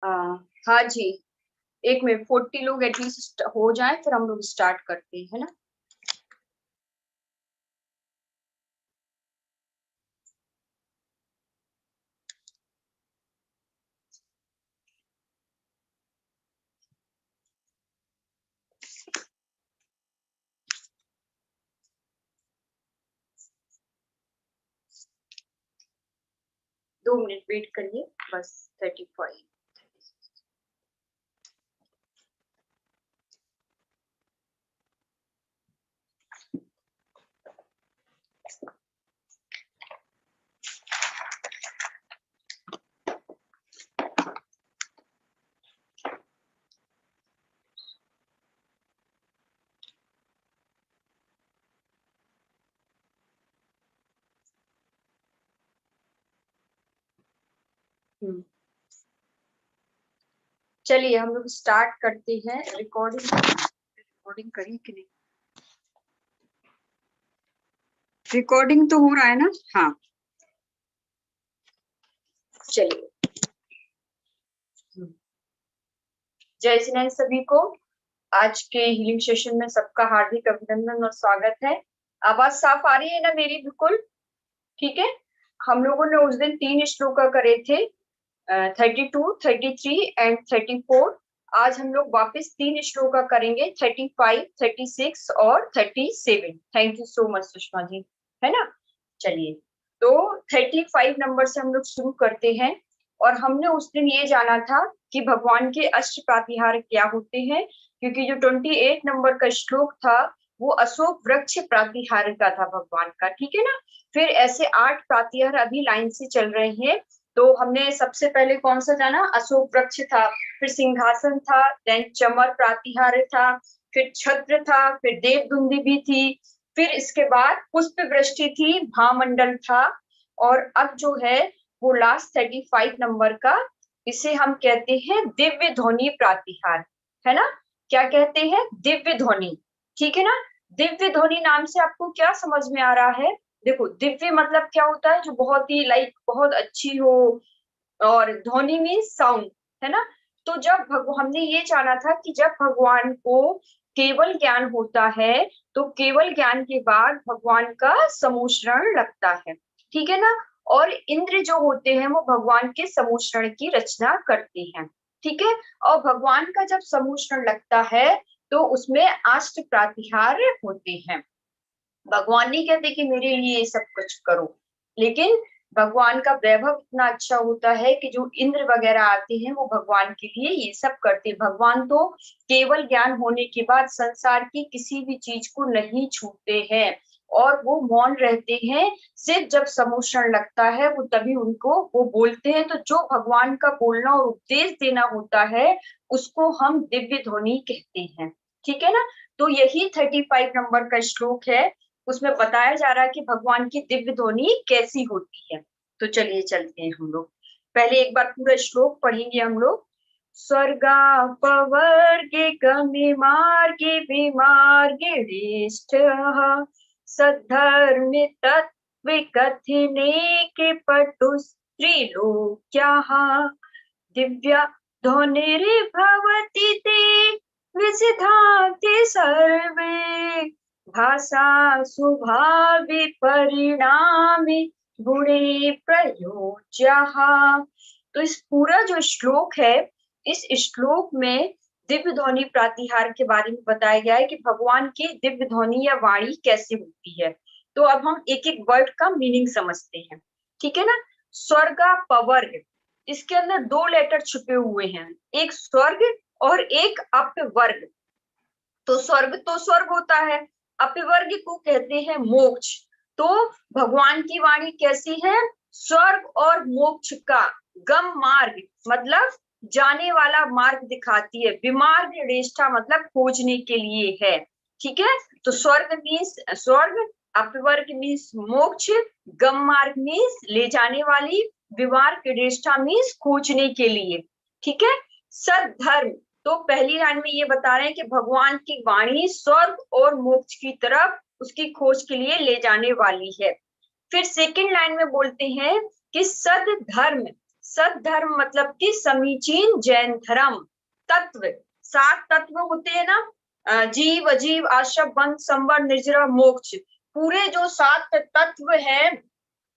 आ, हाँ जी, एक में 40 लोग एटलीस्ट हो जाए फिर हम लोग स्टार्ट करते हैं, है ना। दो मिनट वेट करिए बस। 35। चलिए हम लोग स्टार्ट करते हैं। रिकॉर्डिंग करी कि नहीं? रिकॉर्डिंग तो हो रहा है ना? हाँ चलिए। जय श्री राम सभी को। आज के हीलिंग सेशन में सबका हार्दिक अभिनंदन और स्वागत है। आवाज साफ आ रही है ना मेरी? बिल्कुल ठीक है। हम लोगों ने उस दिन 3 श्लोक करे थे, 32, 33 एंड 34। आज हम लोग वापस 3 श्लोक करेंगे, 35, 36 और 37। Thank you so much Sushma ji, है ना। चलिए, तो 35 नंबर से हम लोग शुरू करते हैं। और हमने उस दिन ये जाना था कि भगवान के अष्ट प्रातिहार क्या होते हैं, क्योंकि जो 28 नंबर का श्लोक था वो अशोक वृक्ष प्रातिहार का था भगवान का, ठीक है ना। फिर ऐसे 8 प्रातिहार अभी लाइन से चल रहे हैं। तो हमने सबसे पहले कौन सा जाना? अशोक वृक्ष था, फिर सिंहासन था, देन चमर प्रातिहार था, फिर छत्र था, फिर देवदुंदी भी थी, फिर इसके बाद पुष्प वृष्टि थी, भामंडल था। और अब जो है वो लास्ट 35 नंबर का, इसे हम कहते हैं दिव्य ध्वनि प्रातिहार, है ना। क्या कहते हैं? दिव्य ध्वनि, ठीक है ना। दिव्य ध्वनि नाम से आपको क्या समझ में आ रहा है? देखो, दिव्य मतलब क्या होता है? जो बहुत ही लाइक बहुत अच्छी हो, और ध्वनि मीन्स साउंड, है ना। तो जब हमने ये जाना था कि जब भगवान को केवल ज्ञान होता है तो केवल ज्ञान के बाद भगवान का समूषण लगता है, ठीक है ना। और इंद्र जो होते हैं वो भगवान के समूषण की रचना करते हैं, ठीक है। और भगवान का जब समूषण लगता है तो उसमें अष्ट प्रातिहार होते हैं। भगवान नहीं कहते कि मेरे लिए ये सब कुछ करो, लेकिन भगवान का वैभव इतना अच्छा होता है कि जो इंद्र वगैरह आते हैं वो भगवान के लिए ये सब करते हैं। भगवान तो केवल ज्ञान होने के बाद संसार की किसी भी चीज को नहीं छूते हैं और वो मौन रहते हैं। सिर्फ जब समूषण लगता है वो तभी उनको वो बोलते हैं। तो जो भगवान का बोलना और उपदेश देना होता है उसको हम दिव्य ध्वनि कहते हैं, ठीक है ना। तो यही 35 नंबर का श्लोक है, उसमें बताया जा रहा है कि भगवान की दिव्य ध्वनि कैसी होती है। तो चलिए चलते हैं हम लोग। पहले एक बार पूरा श्लोक पढ़ेंगे हम लोग। स्वर्गापवर्गे गम्य मार्गे विमार्गे सद्धर्मे तत्व कथिने के पटु स्त्रीलोक्याः दिव्या ध्वनिर्भवति ते विसिधाति सर्वे भाषा स्वभावे परिणामे गुणे प्रयोज्यः। तो इस पूरा जो श्लोक है, इस श्लोक में दिव्य ध्वनि प्रातिहार के बारे में बताया गया है कि भगवान की दिव्य ध्वनि या वाणी कैसे होती है। तो अब हम एक एक वर्ड का मीनिंग समझते हैं, ठीक है ना। स्वर्गा पवर्ग, इसके अंदर 2 लेटर छुपे हुए हैं, एक स्वर्ग और एक अपवर्ग। तो स्वर्ग तो स्वर्ग होता है, अपवर्ग को कहते हैं मोक्ष। तो भगवान की वाणी कैसी है? स्वर्ग और मोक्ष का गम मार्ग मतलब जाने वाला मार्ग दिखाती है, विमार्ग रेष्ठा मतलब खोजने के लिए है, ठीक है। तो स्वर्ग मीन्स स्वर्ग, अपवर्ग मीन्स मोक्ष, गम मार्ग मीन्स ले जाने वाली, विमार्ग रेष्ठा मीन्स खोजने के लिए, ठीक है। सद्धर्म, तो पहली लाइन में ये बता रहे हैं कि भगवान की वाणी स्वर्ग और मोक्ष की तरफ उसकी खोज के लिए ले जाने वाली है। फिर सेकंड लाइन में बोलते हैं कि सद धर्म, सद्धर्म मतलब कि समीचीन जैन धर्म। तत्व, 7 तत्व होते हैं ना, जीव, अजीव, आश्रम, बंध, संवर, निर्जरा, मोक्ष। पूरे जो 7 तत्व है,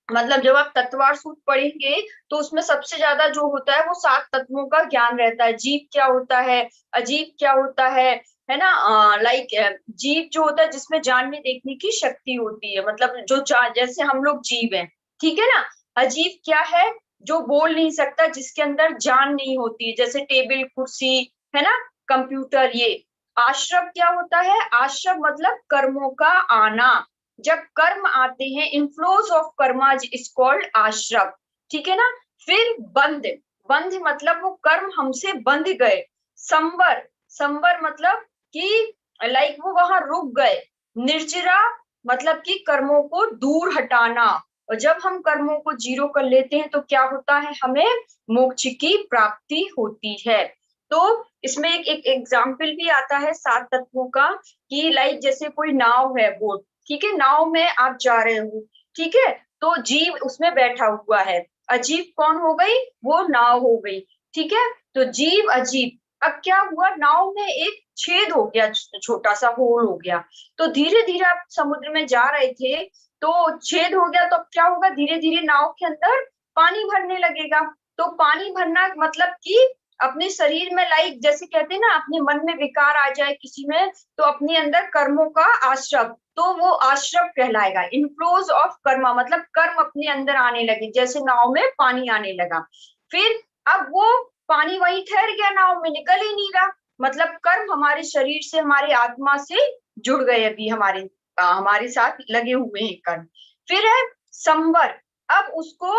मतलब जब आप तत्वार सूत्र पढ़ेंगे तो उसमें सबसे ज्यादा जो होता है वो 7 तत्वों का ज्ञान रहता है। जीव क्या होता है, अजीव क्या होता है ना, लाइक जीव जो होता है जिसमें जानने देखने की शक्ति होती है, मतलब जो जैसे हम लोग जीव हैं, ठीक है ना। अजीव क्या है, जो बोल नहीं सकता, जिसके अंदर जान नहीं होती, जैसे टेबल, कुर्सी, है ना, कंप्यूटर, ये। आश्रम क्या होता है, आश्रम मतलब कर्मों का आना, जब कर्म आते हैं, inflows of Karma is called आश्रम, ठीक है ना। फिर बंध, बंध मतलब वो कर्म हमसे बंध गए। संवर, संवर मतलब कि लाइक वो वहां रुक गए। निर्जरा मतलब कि कर्मों को दूर हटाना, और जब हम कर्मों को जीरो कर लेते हैं तो क्या होता है, हमें मोक्ष की प्राप्ति होती है। तो इसमें एक एग्जाम्पल भी आता है 7 तत्वों का, कि लाइक जैसे कोई नाव है, बोट, ठीक है, नाव में आप जा रहे हो, ठीक है, तो जीव उसमें बैठा हुआ है, अजीब कौन हो गई, वो नाव हो गई, ठीक है। तो जीव अजीब, अब क्या हुआ, नाव में एक छेद हो गया, छोटा सा होल हो गया, तो धीरे धीरे आप समुद्र में जा रहे थे, तो छेद हो गया, तो अब क्या होगा, धीरे धीरे नाव के अंदर पानी भरने लगेगा। तो पानी भरना मतलब कि अपने शरीर में, लाइक जैसे कहते हैं ना, अपने मन में विकार आ जाए किसी में, तो अपने अंदर कर्मों का आश्रम, तो वो आश्रम कहलाएगा। इनफ्लोज ऑफ कर्मा मतलब कर्म अपने अंदर आने लगे, जैसे नाव में पानी आने लगा। फिर अब वो पानी वहीं ठहर गया, नाव में निकल ही नहीं रहा, मतलब कर्म हमारे शरीर से, हमारी आत्मा से जुड़ गए, अभी हमारे साथ लगे हुए हैं कर्म। फिर है संवर, अब उसको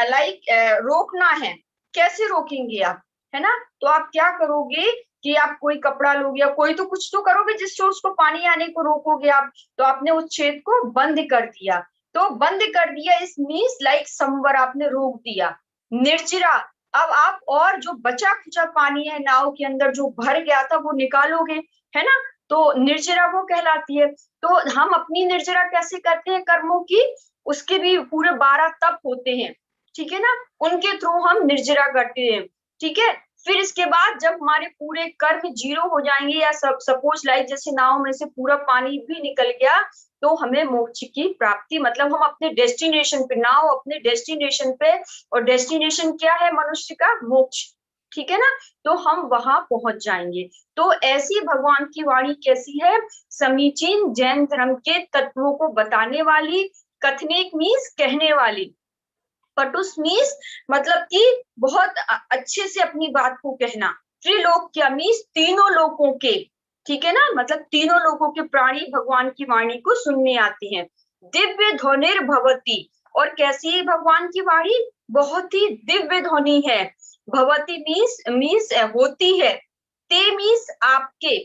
लाइक रोकना है, कैसे रोकेंगे आप, है ना। तो आप क्या करोगे कि आप कोई कपड़ा लोगे या कोई तो कुछ तो करोगे जिससे उसको पानी आने को रोकोगे आप। तो आपने उस छेद को बंद कर दिया, तो बंद कर दिया इस मीन्स लाइक संवर, आपने रोक दिया। निर्जरा, अब आप और जो बचा खुचा पानी है नाव के अंदर जो भर गया था वो निकालोगे, है ना, तो निर्जरा वो कहलाती है। तो हम अपनी निर्जरा कैसे करते हैं कर्मों की, उसके भी पूरे 12 तप होते हैं, ठीक है ना, उनके थ्रू हम निर्जरा करते हैं, ठीक है। फिर इसके बाद जब हमारे पूरे कर्म जीरो हो जाएंगे, या सपोज लाइक जैसे नाव में से पूरा पानी भी निकल गया, तो हमें मोक्ष की प्राप्ति, मतलब हम अपने डेस्टिनेशन पे, नाव अपने डेस्टिनेशन पे, और डेस्टिनेशन क्या है मनुष्य का, मोक्ष, ठीक है ना, तो हम वहां पहुंच जाएंगे। तो ऐसी भगवान की वाणी कैसी है, समीचीन जैन धर्म के तत्वों को बताने वाली, कथनिक मीन्स कहने वाली, पटुस मीन्स मतलब कि बहुत अच्छे से अपनी बात को कहना, त्रिलोक्य मीन्स तीनों लोकों के, ठीक है ना, मतलब तीनों लोकों के प्राणी भगवान की वाणी को सुनने आते हैं। दिव्य ध्वनिर भवती, और कैसी है भगवान की वाणी, बहुत ही दिव्य ध्वनि है। भवती मीन्स होती है, ते मीन्स आपके,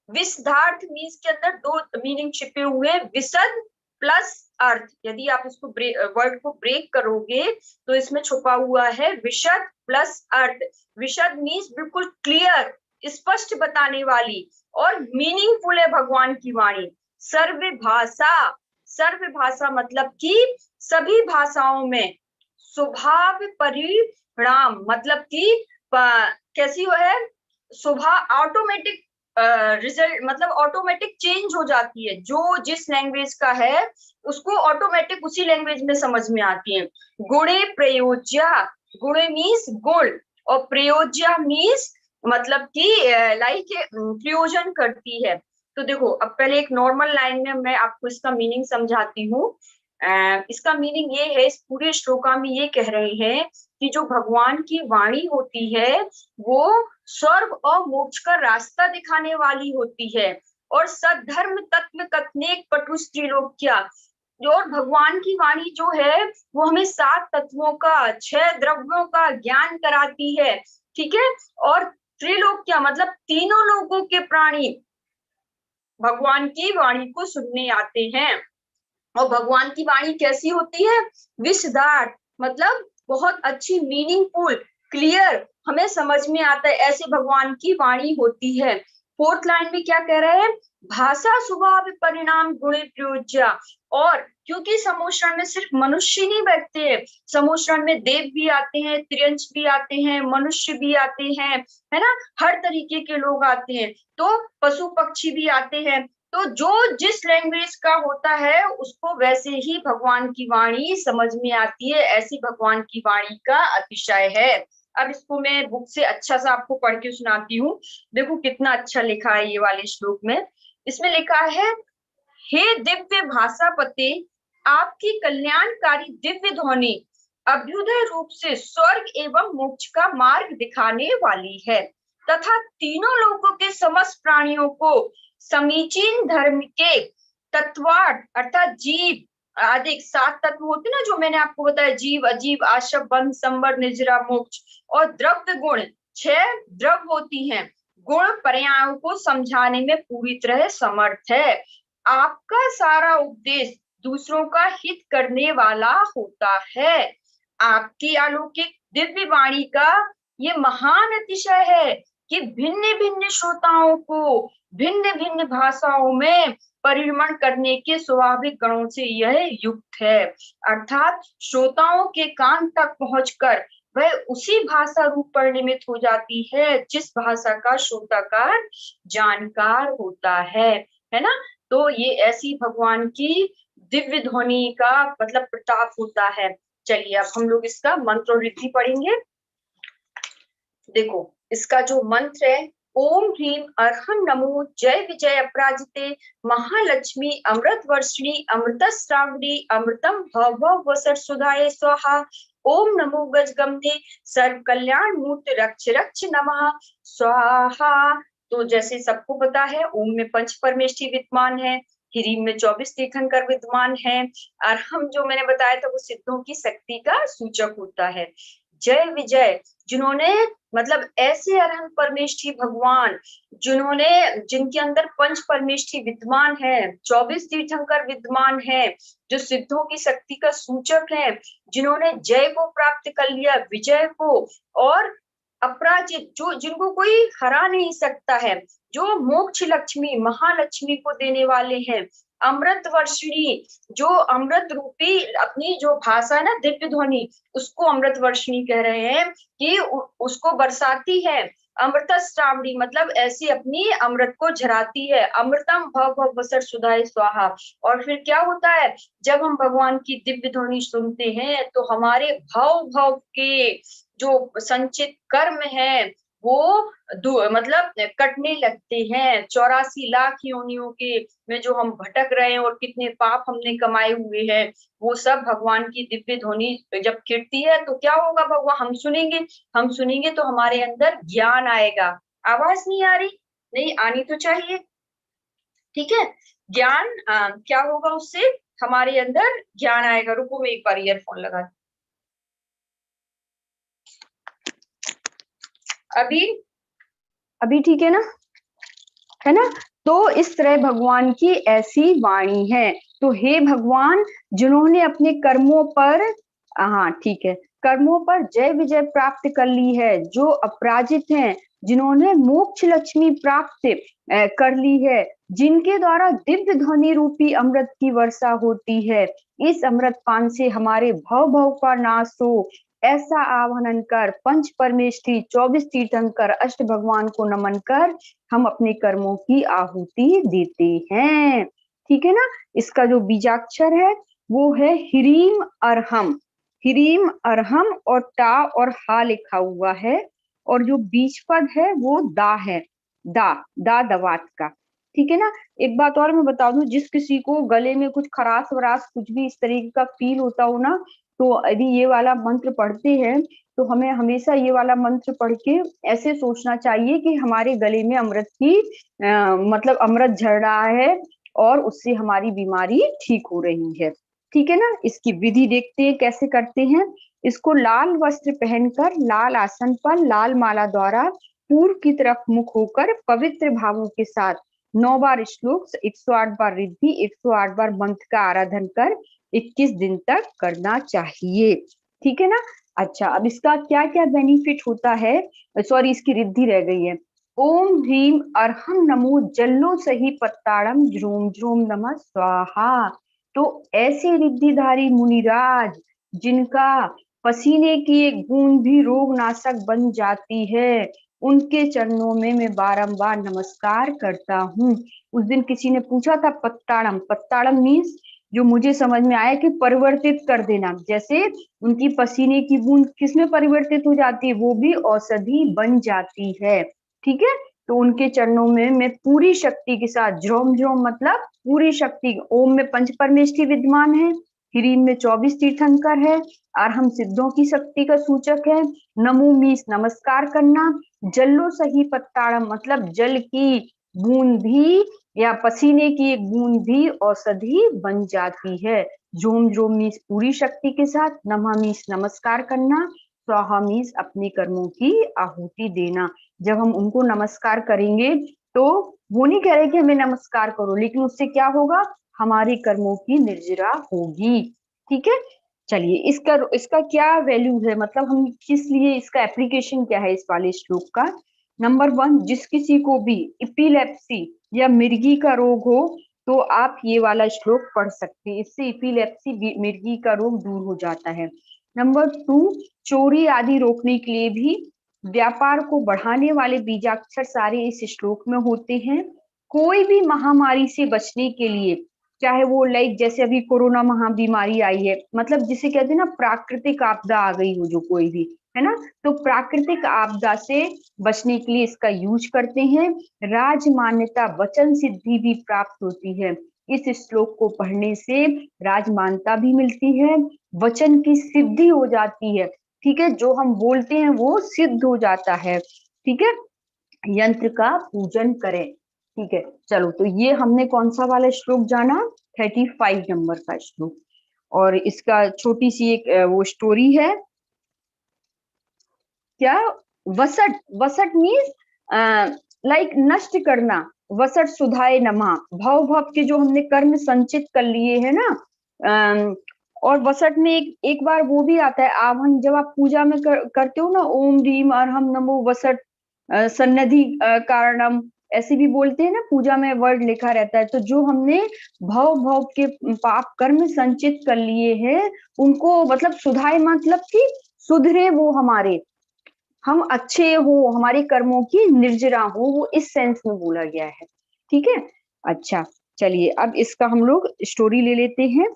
विशदार्थ मीन्स के अंदर 2 मीनिंग छिपे हुए हैं, विशद प्लस अर्थ, यदि आप इसको वर्ड को ब्रेक करोगे तो इसमें छुपा हुआ है विशद प्लस अर्थ। विशद मीन्स बिल्कुल क्लियर, स्पष्ट बताने वाली, और मीनिंगफुल है भगवान की वाणी। सर्व भाषा, सर्व भाषा मतलब कि सभी भाषाओं में, स्वभाव परिणाम मतलब कि कैसी हो है, स्वभाव ऑटोमेटिक रिजल्ट, मतलब ऑटोमेटिक चेंज हो जाती है, जो जिस लैंग्वेज का है उसको ऑटोमेटिक उसी लैंग्वेज में समझ में आती है। गुणे प्रयोज्या, गुणे मीन्स गुण, और प्रयोज्या मीन्स मतलब कि लाइक प्रयोजन करती है। तो देखो, अब पहले एक नॉर्मल लाइन में मैं आपको इसका मीनिंग समझाती हूँ। इसका मीनिंग ये है, इस पूरे श्लोका में ये कह रहे हैं कि जो भगवान की वाणी होती है वो स्वर्ग और मोक्ष का रास्ता दिखाने वाली होती है, और सद्धर्म तत्व कथनेक पटुस त्रिलोक्या, और भगवान की वाणी जो है वो हमें 7 तत्वों का, 6 द्रव्यों का ज्ञान कराती है, ठीक है। और त्रिलोक्या मतलब तीनों लोगों के प्राणी भगवान की वाणी को सुनने आते हैं। और भगवान की वाणी कैसी होती है, विशदार्थ मतलब बहुत अच्छी, मीनिंगफुल, क्लियर, हमें समझ में आता है, ऐसे भगवान की वाणी होती है। 4th लाइन में क्या कह रहे हैं, भाषा स्वभाव परिणाम गुण प्रयोज्या, और क्योंकि समूह में सिर्फ मनुष्य नहीं बैठते हैं, समूह में देव भी आते हैं, त्रियंश भी आते हैं, मनुष्य भी आते हैं, है ना, हर तरीके के लोग आते हैं, तो पशु पक्षी भी आते हैं। तो जो जिस लैंग्वेज का होता है उसको वैसे ही भगवान की वाणी समझ में आती है, ऐसी भगवान की वाणी का अतिशय है। अब इसको मैं बुक से अच्छा सा आपको पढ़ के सुनाती हूँ। देखो कितना अच्छा लिखा है ये वाले श्लोक में। इसमें लिखा है, हे दिव्य भाषापते, आपकी कल्याणकारी दिव्य ध्वनि अभ्युदय रूप से स्वर्ग एवं मोक्ष का मार्ग दिखाने वाली है तथा तीनों लोगों के समस्त प्राणियों को समीचीन धर्म के तत्वार्थ अर्थात जीव आदि 7 तत्व होते ना, जो मैंने आपको बताया, जीव, अजीव, आशव, बंध, संवर, निजरा, मोक्ष, और द्रव्य गुण 6 द्रव होती हैं, गुण पर्यायों को समझाने में पूरी तरह समर्थ है। आपका सारा उपदेश दूसरों का हित करने वाला होता है। आपकी अलौकिक दिव्य वाणी का ये महान अतिशय है कि भिन्न भिन्न श्रोताओं को भिन्न भिन्न भाषाओं में परिरमण करने के स्वाभाविक गणों से यह युक्त है। अर्थात श्रोताओं के कान तक पहुंचकर वह उसी भाषा रूप परिणमित हो जाती है जिस भाषा का श्रोताकार जानकार होता है ना। तो ये ऐसी भगवान की दिव्य ध्वनि का मतलब प्रताप होता है। चलिए अब हम लोग इसका मंत्र और रिद्धि पढ़ेंगे। देखो इसका जो मंत्र है, ओम ह्रीम अर्हम नमो जय विजय अपराजिते महालक्ष्मी अमृत वर्षिणी अमृत श्रावणी अमृतम भव भव वसर सुधाये स्वाहा। ओम नमो गजगम्भे सर्व कल्याण मूर्ति रक्ष रक्ष नमः स्वाहा। तो जैसे सबको पता है, ओम में पंच परमेष्ठी विद्यमान है, ह्रीम में 24 तीर्थंकर विद्यमान है, अर्हम जो मैंने बताया था वो सिद्धों की शक्ति का सूचक होता है। जय विजय, जिन्होंने मतलब ऐसे अरहंत परमेष्ठी भगवान जिन्होंने जिनके अंदर पंच परमेष्ठी विद्यमान है, 24 तीर्थंकर विद्यमान है, जो सिद्धों की शक्ति का सूचक है, जिन्होंने जय को प्राप्त कर लिया, विजय को, और अपराजित जो जिनको कोई हरा नहीं सकता है, जो मोक्ष लक्ष्मी महालक्ष्मी को देने वाले हैं, अमृत वर्षिणी जो अमृत रूपी अपनी जो भाषा है ना दिव्य ध्वनि, उसको अमृत वर्षिणी कह रहे हैं कि उसको बरसाती है, अमृत श्रावणी मतलब ऐसी अपनी अमृत को झराती है, अमृतम भव भव वसर सुधाय स्वाहा। और फिर क्या होता है, जब हम भगवान की दिव्य ध्वनि सुनते हैं तो हमारे भव भव के जो संचित कर्म है वो मतलब कटने लगते हैं। 84 लाख योनियों के में जो हम भटक रहे हैं और कितने पाप हमने कमाए हुए हैं, वो सब भगवान की दिव्य ध्वनि जब खिड़ती है तो क्या होगा, भगवान हम सुनेंगे तो हमारे अंदर ज्ञान आएगा। आवाज नहीं आ रही? नहीं आनी तो चाहिए, ठीक है। ज्ञान क्या होगा, उससे हमारे अंदर ज्ञान आएगा। रुको मैं एक बार ईयरफोन लगा, अभी ठीक है ना, है ना। तो इस तरह भगवान की ऐसी वाणी है। तो हे भगवान, जिन्होंने अपने कर्मों पर, हाँ ठीक है, कर्मों पर जय विजय प्राप्त कर ली है, जो अपराजित हैं, जिन्होंने मोक्ष लक्ष्मी प्राप्त कर ली है, जिनके द्वारा दिव्य ध्वनि रूपी अमृत की वर्षा होती है, इस अमृत पान से हमारे भव भव का नाश हो, ऐसा आह्वान कर पंच परमेष्ठी 24 तीर्थंकर अष्ट भगवान को नमन कर हम अपने कर्मों की आहुति देते हैं। ठीक है ना। इसका जो बीजाक्षर है वो है ह्रीम अर्हम, ह्रीम अर्हम, और टा और हा लिखा हुआ है, और जो बीच पद है वो दा है, दा दा दवात का। ठीक है ना। एक बात और मैं बता दूं, जिस किसी को गले में कुछ खराश वराश कुछ भी इस तरीके का फील होता हो ना, तो यदि ये वाला मंत्र पढ़ते हैं तो हमें हमेशा ये वाला मंत्र पढ़ के ऐसे सोचना चाहिए कि हमारे गले में अमृत की मतलब अमृत झड़ रहा है और उससे हमारी बीमारी ठीक हो रही है। ठीक है ना। इसकी विधि देखते हैं कैसे करते हैं। इसको लाल वस्त्र पहनकर लाल आसन पर लाल माला द्वारा पूर्व की तरफ मुख होकर पवित्र भावों के साथ 9 बार श्लोक, 108 बार रिद्धि, 108 बार मंत्र का आराधन कर 21 दिन तक करना चाहिए। ठीक है ना। अच्छा, अब इसका क्या क्या बेनिफिट होता है, सॉरी इसकी रिद्धि रह गई है। ओम ह्रीम अर्हम नमो जल्लो सही पत्ताड़म ज्रोम ज्रोम नमः स्वाहा। तो ऐसे रिद्धिधारी मुनिराज जिनका पसीने की एक बूंद भी रोग नाशक बन जाती है, उनके चरणों में मैं बारंबार नमस्कार करता हूँ। उस दिन किसी ने पूछा था पत्ताड़म, पत्ताड़म मीन्स जो मुझे समझ में आया कि परिवर्तित कर देना, जैसे उनकी पसीने की बूंद किसमें परिवर्तित हो जाती है, वो भी औषधि बन जाती है। ठीक है, तो उनके चरणों में मैं पूरी शक्ति के साथ, झ्रोम झ्रोम मतलब पूरी शक्ति, ओम में पंच परमेष्ठी विद्यमान है, ह्रीम में 24 तीर्थंकर है, और हम सिद्धों की शक्ति का सूचक है। नमो मीस नमस्कार करना, जल्लो सही पत्ताड़म मतलब जल की बूंद भी या पसीने की एक बूंद भी औषधि बन जाती है। जोम जोम मीस पूरी शक्ति के साथ, नमा मीस नमस्कार करना, स्वाहा मीस अपने कर्मों की आहुति देना। जब हम उनको नमस्कार करेंगे तो वो नहीं कह रहे कि हमें नमस्कार करो, लेकिन उससे क्या होगा, हमारे कर्मों की निर्जरा होगी। ठीक है, चलिए इसका इसका क्या वैल्यू है, मतलब हम किस लिए, इसका एप्लीकेशन क्या है इस वाले श्लोक का। नंबर 1, जिस किसी को भी इपिलेप्सी या मिर्गी का रोग हो तो आप ये वाला श्लोक पढ़ सकते हैं, इससे इपिलेप्सी मिर्गी का रोग दूर हो जाता है। नंबर 2, चोरी आदि रोकने के लिए भी व्यापार को बढ़ाने वाले बीजाक्षर सारे इस श्लोक में होते हैं। कोई भी महामारी से बचने के लिए, चाहे वो लाइक जैसे अभी कोरोना महाबीमारी आई है, मतलब जिसे कहते हैं ना प्राकृतिक आपदा आ गई हो जो कोई भी, है ना, तो प्राकृतिक आपदा से बचने के लिए इसका यूज करते हैं। राज मान्यता वचन सिद्धि भी प्राप्त होती है, इस श्लोक को पढ़ने से राजमान्यता भी मिलती है, वचन की सिद्धि हो जाती है। ठीक है, जो हम बोलते हैं वो सिद्ध हो जाता है। ठीक है, यंत्र का पूजन करें। ठीक है, चलो तो ये हमने कौन सा वाला श्लोक जाना, 35 नंबर का श्लोक। और इसका छोटी सी एक वो स्टोरी है, क्या, वसट, वसट मीन्स लाइक नष्ट करना, वसट सुधाए नमा, भव भव के जो हमने कर्म संचित कर लिए है ना, और वसट में एक बार वो भी आता है आवन, जब आप पूजा में करते हो ना, ओम रीम अरहम नमो वसट सन्नधि कारणम, ऐसे भी बोलते हैं ना, पूजा में वर्ड लिखा रहता है। तो जो हमने भव भव के पाप कर्म संचित कर लिए हैं उनको मतलब सुधाए, मतलब कि सुधरे वो हमारे, हम अच्छे हो, हमारे कर्मों की निर्जरा हो, वो इस सेंस में बोला गया है। ठीक है, अच्छा चलिए अब इसका हम लोग स्टोरी ले लेते हैं।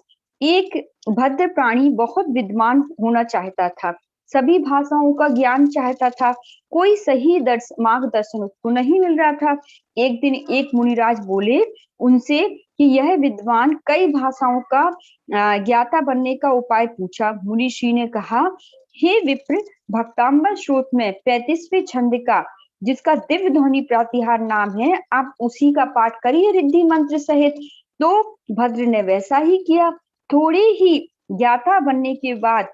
एक भद्र प्राणी बहुत विद्वान होना चाहता था, सभी भाषाओं का ज्ञान चाहता था, कोई सही मार्गदर्शन उसको नहीं मिल रहा था। एक दिन एक मुनिराज बोले उनसे कि यह विद्वान कई भाषाओं का ज्ञाता बनने का उपाय पूछा। मुनिषी ने कहा, हे विप्र, भक्तांबर स्रोत में 35वें छंद का जिसका दिव्य ध्वनि प्रातिहार नाम है, आप उसी का पाठ करिए रिद्धि मंत्र सहित। तो भद्र ने वैसा ही किया। थोड़े ही ज्ञाता बनने के बाद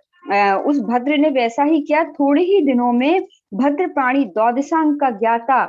उस भद्र ने वैसा ही किया, थोड़े ही दिनों में भद्र प्राणी द्वादशांग का ज्ञाता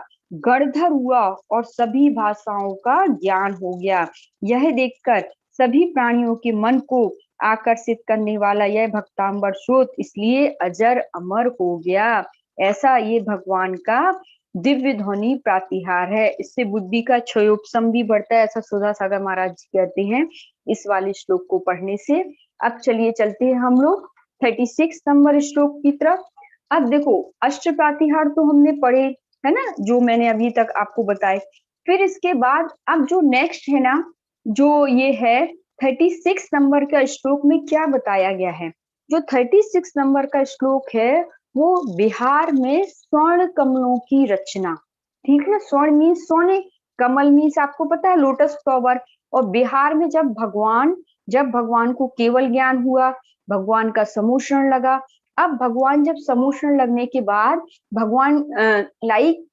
गणधर हुआ और सभी भाषाओं का ज्ञान हो गया। यह देखकर सभी प्राणियों के मन को आकर्षित करने वाला यह भक्तांबर स्रोत इसलिए अजर अमर हो गया। ऐसा ये भगवान का दिव्य ध्वनि प्रातिहार है, इससे बुद्धि का क्षयोपशम भी बढ़ता है, ऐसा सुधा सागर महाराज जी कहते हैं इस वाले श्लोक को पढ़ने से। अब चलिए चलते हैं हम लोग 36 नंबर श्लोक की तरफ। अब देखो अष्ट प्रातिहार तो हमने पढ़े है ना, जो मैंने अभी तक आपको बताए। फिर इसके बाद अब जो नेक्स्ट है ना, जो ये है 36 नंबर का श्लोक में क्या बताया गया है। जो 36 नंबर का श्लोक है वो बिहार में स्वर्ण कमलों की रचना। ठीक है, स्वर्ण मीन्स सोने, कमल मीन्स आपको पता है लोटस फ्लावर। और बिहार में जब भगवान को केवल ज्ञान हुआ, भगवान का समोषण लगा। अब भगवान जब समोषण लगने के बाद भगवान लाइक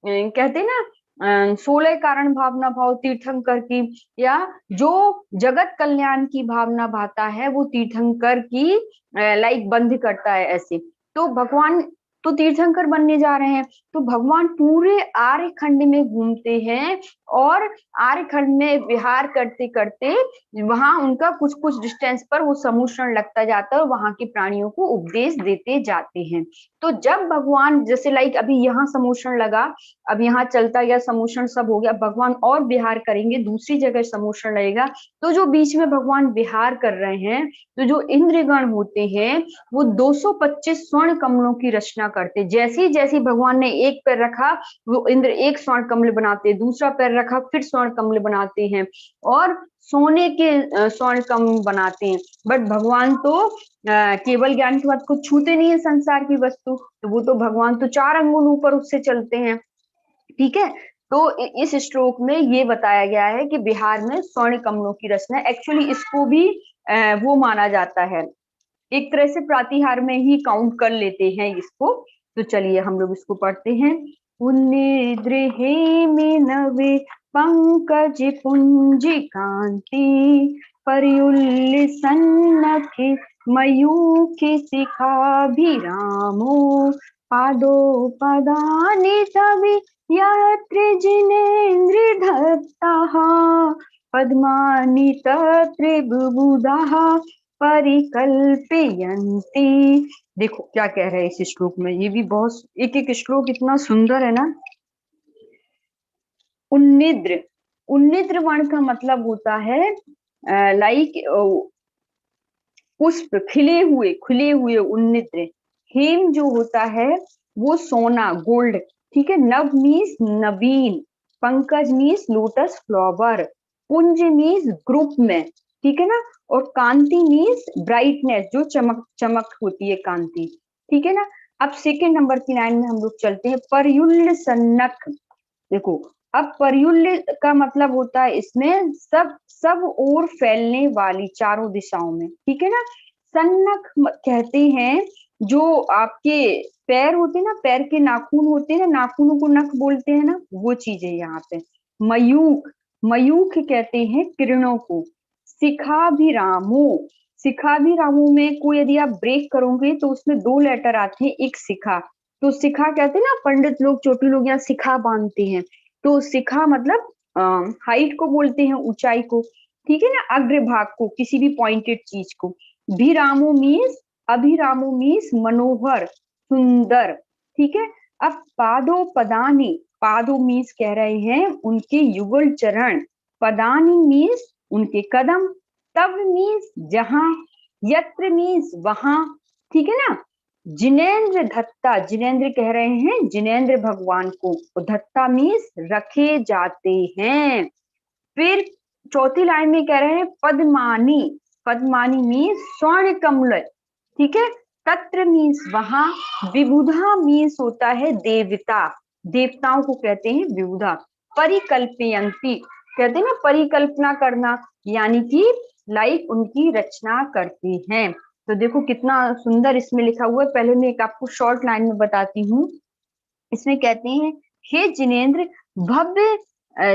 कहते ना 16 कारण भावना भाव तीर्थंकर की, या जो जगत कल्याण की भावना भाता है वो तीर्थंकर की लाइक बंद करता है ऐसे। तो भगवान तो तीर्थंकर बनने जा रहे हैं। तो भगवान पूरे आर्यखंड में घूमते हैं और आर्यखंड में विहार करते करते वहां उनका कुछ कुछ डिस्टेंस पर वो समूषण लगता जाता है और वहां के प्राणियों को उपदेश देते जाते हैं। तो जब भगवान जैसे लाइक अभी यहाँ समूषण लगा, अब यहाँ चलता गया समूषण सब हो गया, भगवान और विहार करेंगे, दूसरी जगह समूषण लगेगा, तो जो बीच में भगवान विहार कर रहे हैं तो जो इंद्रगण होते हैं वो 225 स्वर्ण कमलों की रचना करते। जैसे जैसे भगवान ने एक पैर रखा वो इंद्र एक स्वर्ण कमल बनाते, दूसरा पैर रखा फिर स्वर्ण कमल बनाते हैं और सोने के स्वर्ण कमल बनाते हैं। बट भगवान तो केवल ज्ञान की बात को छूते नहीं है संसार की वस्तु, तो वो तो भगवान तो 4 अंगुल ऊपर उससे चलते हैं। ठीक है, तो इस श्लोक में ये बताया गया है कि बिहार में स्वर्ण कमलों की रचना, एक्चुअली इसको भी वो माना जाता है, एक तरह से प्रातिहार में ही काउंट कर लेते हैं इसको। तो चलिए हम लोग इसको पढ़ते हैं। उन्निद्र हेमे नवे पंकज पुंज कांति पर्युल्लसन्नखि मयूखि शिखाभिरामो पादोपदानि तवि यत्र जिनेन्द्र दत्तः पद्मानि तत्र बुबुधाः परिकल्पयन्ति। देखो क्या कह रहे हैं इस श्लोक में, ये भी बहुत एक एक श्लोक इतना सुंदर है ना। उन्निद्र, उन्निद्र वर्ण का मतलब होता है लाइक पुष्प, खिले हुए उन्निद्र। हेम जो होता है वो सोना, गोल्ड। ठीक है, नव मीन्स नवीन, पंकज मीन्स लोटस फ्लावर, पुंज मीन्स ग्रुप में। ठीक है ना, और कांति मीन्स ब्राइटनेस, जो चमक चमक होती है कांति। ठीक है ना। अब सेकेंड नंबर की लाइन में हम लोग चलते हैं। पर्युल्ल सन्नख, देखो अब पर्युल्ल का मतलब होता है इसमें सब सब ओर फैलने वाली, चारों दिशाओं में। ठीक है ना। सन्नख कहते हैं जो आपके पैर होते हैं ना, पैर के नाखून होते हैं ना, नाखूनों को नख बोलते हैं ना, वो चीज है यहाँ पे। मयूख, मयूख कहते हैं किरणों को। शिखाभिरामो, शिखाभिरामो में को यदि आप ब्रेक करोगे तो उसमें 2 लेटर आते हैं, एक शिखा। तो शिखा कहते हैं ना, पंडित लोग चोटी लोग यहाँ शिखा बांधते हैं, तो शिखा मतलब हाइट को बोलते हैं, ऊंचाई को। ठीक है ना, अग्रभाग को, किसी भी पॉइंटेड चीज को। भिरामो मीन्स, अभिरामो मीन्स मनोहर, सुंदर। ठीक है। अब पादो पदानी, पादो मीन्स कह रहे हैं उनके युगल चरण, पदानी मीन्स उनके कदम, तब मीन्स जहां, यत्र मीन्स वहां। ठीक है ना। जिनेन्द्र दत्ता, जिनेन्द्र कह रहे हैं जिनेन्द्र भगवान को, दत्ता मीन्स रखे जाते हैं। फिर चौथी लाइन में कह रहे हैं पद्मानी, पद्मानी मीन्स स्वर्ण कमल। ठीक है, तत्र मीन्स वहां, विबुधा मीन्स होता है देवता, देवताओं को कहते हैं विबुधा। परिकल्पयंती कहते हैं ना, परिकल्पना करना, यानी कि लाइक उनकी रचना करती हैं। तो देखो कितना सुंदर इसमें लिखा हुआ है। पहले मैं एक आपको शॉर्ट लाइन में बताती हूँ। इसमें कहते हैं, हे जिनेन्द्र, भव्य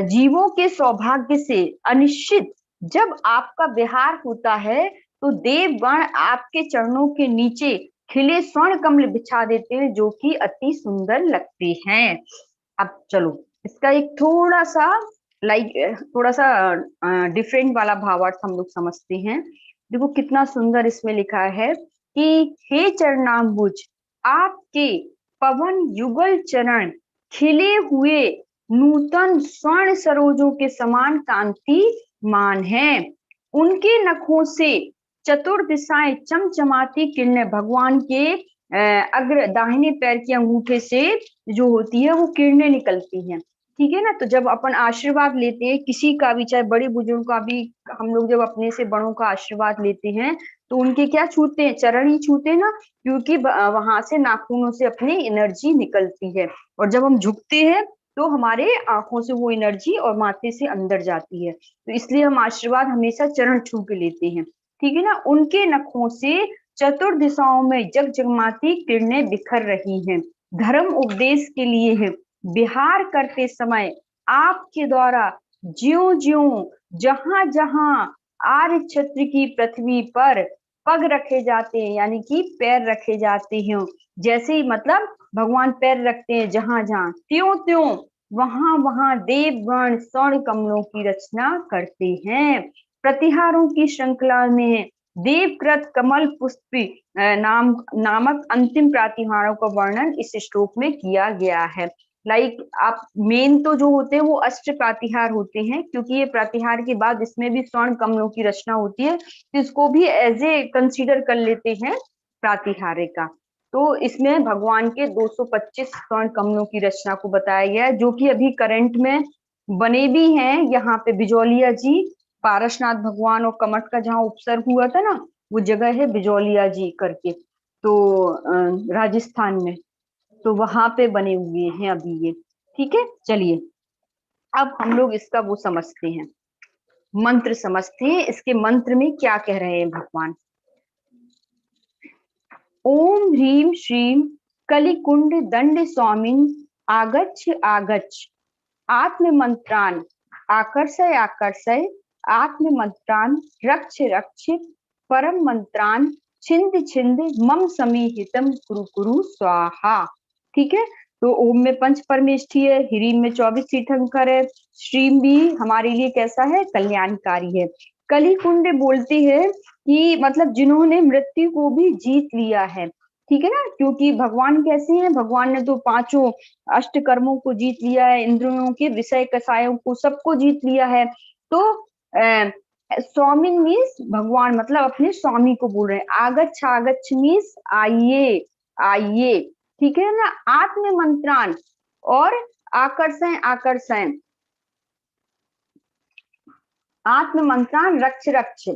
जीवों के सौभाग्य से अनिश्चित जब आपका विहार होता है तो देवगण आपके चरणों के नीचे खिले स्वर्ण कमल बिछा देते हैं, जो कि अति सुंदर लगते हैं। अब चलो इसका एक थोड़ा सा थोड़ा सा डिफरेंट वाला भावार्थ हम लोग समझते हैं। देखो कितना सुंदर इसमें लिखा है कि हे चरणाम्बुज, आपके पवन युगल चरण खिले हुए नूतन स्वर्ण सरोजों के समान कांतिमान हैं। उनके नखों से चतुर्दिशाएं चमचमाती किरणें, भगवान के अग्र दाहिने पैर के अंगूठे से जो होती है वो किरणें निकलती हैं। ठीक है ना। तो जब अपन आशीर्वाद लेते हैं किसी का भी, चाहे बड़े बुजुर्ग का भी, हम लोग जब अपने से बड़ों का आशीर्वाद लेते हैं तो उनके क्या छूते हैं, चरण ही छूते हैं ना, क्योंकि वहां से नाखूनों से अपनी एनर्जी निकलती है। और जब हम झुकते हैं तो हमारे आंखों से वो एनर्जी और माथे से अंदर जाती है, तो इसलिए हम आशीर्वाद हमेशा चरण छू के लेते हैं। ठीक है ना। उनके नखों से चतुर्दिशाओं में जगजगमाती किरणें बिखर रही हैं, धर्म उपदेश के लिए है। विहार करते समय आपके द्वारा ज्यों ज्यों जहां जहां आर्य क्षेत्र की पृथ्वी पर पग रखे जाते हैं, यानी कि पैर रखे जाते हैं। जैसे ही मतलब भगवान पैर रखते हैं जहां जहां, त्यों त्यों वहां वहां देवगण स्वर्ण कमलों की रचना करते हैं। प्रतिहारों की श्रृंखला में देवकृत कमल पुष्प नामक अंतिम प्रतिहारों का वर्णन इस श्लोक में किया गया है। लाइक आप मेन तो जो होते हैं वो अष्ट प्रतिहार होते हैं, क्योंकि ये प्रतिहार के बाद इसमें भी स्वर्ण कमलों की रचना होती है, तो इसको भी एज ए कंसीडर कर लेते हैं प्रातिहार्य का। तो इसमें भगवान के 225 स्वर्ण कमलों की रचना को बताया गया है, जो कि अभी करंट में बने भी हैं। यहाँ पे बिजौलिया जी, पारसनाथ भगवान और कमठ का जहाँ उपसर्ग हुआ था ना, वो जगह है बिजौलिया जी करके, तो राजस्थान में, तो वहां पे बने हुए हैं अभी ये। ठीक है, चलिए अब हम लोग इसका वो समझते हैं, मंत्र समझते हैं। इसके मंत्र में क्या कह रहे हैं भगवान। ओम ह्रीम श्रीम कलिकुंड दंड स्वामिन आगच्छ आगच्छ आत्म मंत्रान आकर्षय आकर्षय आत्म मंत्रान रक्ष रक्ष परम मंत्रान छिंद छिंद मम समीहितम कुरु कुरु स्वाहा। ठीक है, तो ओम में पंच परमेष्ठी है, ह्रीम में 24 तीर्थंकर है, श्रीम भी हमारे लिए कैसा है, कल्याणकारी है। कलिकुंड बोलते हैं कि मतलब जिन्होंने मृत्यु को भी जीत लिया है। ठीक है ना, क्योंकि भगवान कैसे हैं, भगवान ने तो पांचों अष्ट कर्मों को जीत लिया है, इंद्रियों के विषय कसायों को सबको जीत लिया है। तो स्वामी मीन्स भगवान, मतलब अपने स्वामी को बोल रहे हैं। आगच्छ आगच्छ मीन्स आइए आइए। ठीक है ना, आत्म मंत्रान और आकर्षण आकर्षण, आत्म मंत्रान रक्ष रक्ष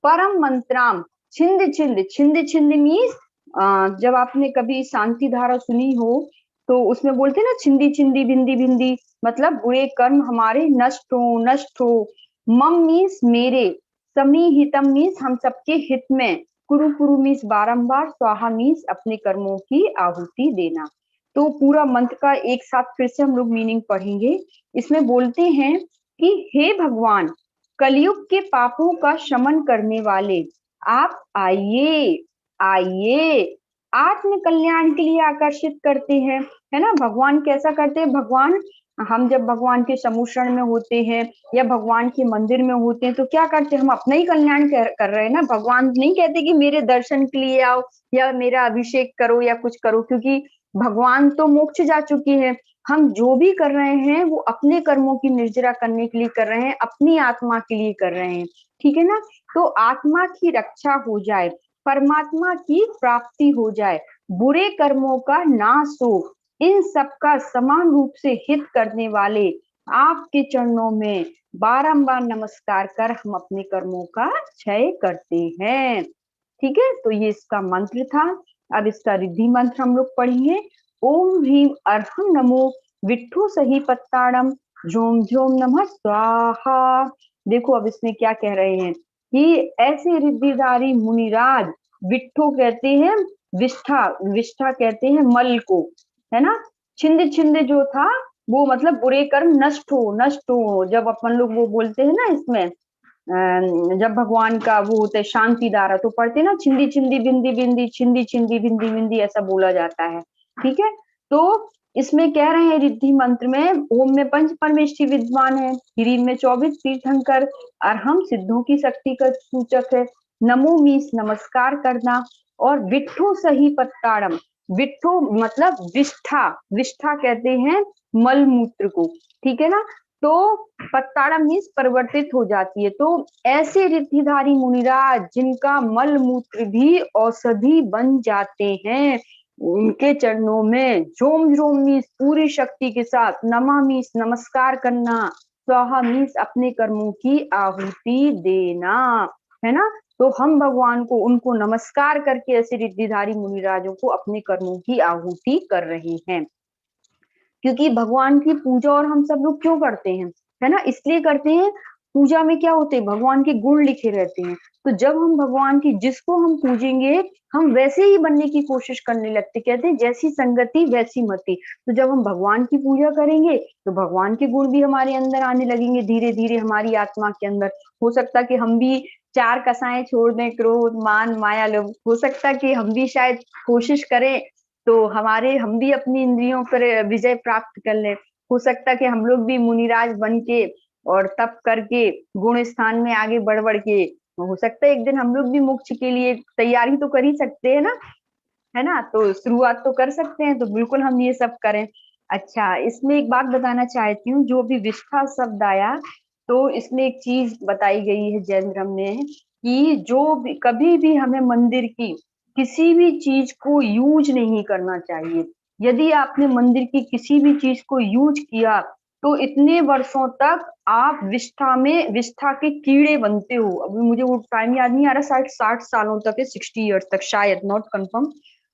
परम मंत्राम छिंद छिंद, छिंद छिंद मीन्स जब आपने कभी शांति धारा सुनी हो तो उसमें बोलते ना छिंदी छिंदी भिंदी भिंदी, मतलब बुरे कर्म हमारे नष्ट हो नष्ट हो। मम मीन्स मेरे, समीहितम मीन्स हम सबके हित में, कुरु कुरु मीन्स बारंबार, स्वाहा मीन्स अपने कर्मों की आहुति देना। तो पूरा मंत्र का एक साथ फिर से हम लोग मीनिंग पढ़ेंगे। इसमें बोलते हैं कि हे भगवान, कलयुग के पापों का शमन करने वाले आप आइए आइए, आत्म कल्याण के लिए आकर्षित करते हैं। है ना, भगवान कैसा करते हैं, भगवान हम जब भगवान के समुशरण में होते हैं या भगवान के मंदिर में होते हैं तो क्या करते हैं, हम अपना ही कल्याण कर रहे हैं ना। भगवान नहीं कहते कि मेरे दर्शन के लिए आओ या मेरा अभिषेक करो या कुछ करो, क्योंकि भगवान तो मोक्ष जा चुके हैं। हम जो भी कर रहे हैं वो अपने कर्मों की निर्जरा करने के लिए कर रहे हैं, अपनी आत्मा के लिए कर रहे हैं। ठीक है ना, तो आत्मा की रक्षा हो जाए, परमात्मा की प्राप्ति हो जाए, बुरे कर्मों का नाश हो, इन सब का समान रूप से हित करने वाले आपके चरणों में बारंबार नमस्कार कर हम अपने कर्मों का क्षय करते हैं। ठीक है, तो ये इसका मंत्र था। अब इसका रिद्धि मंत्र हम लोग पढ़ेंगे। ओम ह्रीम अर्हम नमो विट्ठु सही पत्ताड़म झोम झोम नमः स्वाहा। देखो अब इसमें क्या कह रहे हैं कि ऐसे रिद्धिधारी मुनिराज, विट्ठो कहते हैं विष्ठा, विष्ठा कहते हैं मल को, है ना। छिंद छिंद जो था वो मतलब बुरे कर्म नष्ट हो नष्ट हो, जब अपन लोग वो बोलते हैं ना इसमें जब भगवान का वो होता है शांति धारा तो पढ़ते ना, छिंदी छिंदी बिंदी बिंदी छिंदी छिंदी बिंदी बिंदी ऐसा बोला जाता है। ठीक है, तो इसमें कह रहे हैं रिद्धि मंत्र में ओम में पंच परमेष्ठी विद्वान है, ह्रीम में 24 तीर्थंकर, अर्हम सिद्धों की शक्ति का सूचक है, नमो मीस नमस्कार करना, और विट्ठो सही पत्ताड़म, विट्ठो मतलब विष्ठा, विष्ठा कहते हैं मल मूत्र को। ठीक है ना, तो पत्ताड़म मीन्स परिवर्तित हो जाती है। तो ऐसे रिद्धिधारी मुनिराज जिनका मल मूत्र भी औषधि बन जाते हैं, उनके चरणों में झोम झोम मीन्स पूरी शक्ति के साथ, नमा मीन्स नमस्कार करना, स्वाहा मीन्स अपने कर्मों की आहुति देना। है ना, तो हम भगवान को उनको नमस्कार करके ऐसे रिद्धिधारी मुनिराजों को अपने कर्मों की आहुति कर रहे हैं। क्योंकि भगवान की पूजा और हम सब लोग क्यों करते हैं, है ना, इसलिए करते हैं। पूजा में क्या होते हैं, भगवान के गुण लिखे रहते हैं। तो जब हम भगवान की, जिसको हम पूजेंगे हम वैसे ही बनने की कोशिश करने लगते, कहते हैं जैसी संगति वैसी मति। तो जब हम भगवान की पूजा करेंगे तो भगवान के गुण भी हमारे अंदर आने लगेंगे धीरे धीरे हमारी आत्मा के अंदर। हो सकता है कि हम भी चार कसाएं छोड़ दें, क्रोध मान माया लोभ। हो सकता है कि हम भी शायद कोशिश करें तो हम भी अपनी इंद्रियों पर विजय प्राप्त कर लें। हो सकता है कि हम लोग भी मुनिराज बन के और तप करके गुण स्थान में आगे बढ़ बढ़ के, हो सकता है एक दिन हम लोग भी मोक्ष के लिए तैयारी तो कर ही सकते हैं ना, है ना। तो शुरुआत तो कर सकते हैं, तो बिल्कुल हम ये सब करें। अच्छा, इसमें एक बात बताना चाहती हूँ, जो अभी विष्ठा शब्द आया, तो इसमें एक चीज बताई गई है जैन धर्म में कि कभी भी हमें मंदिर की किसी भी चीज को यूज नहीं करना चाहिए। यदि आपने मंदिर की किसी भी चीज को यूज किया तो इतने वर्षों तक आप विष्ठा के कीड़े बनते हो। अभी मुझे वो टाइम याद नहीं आ रहा, शायद 60 सालों तक है, 60 ईयर्स तक शायद, नॉट कंफर्म।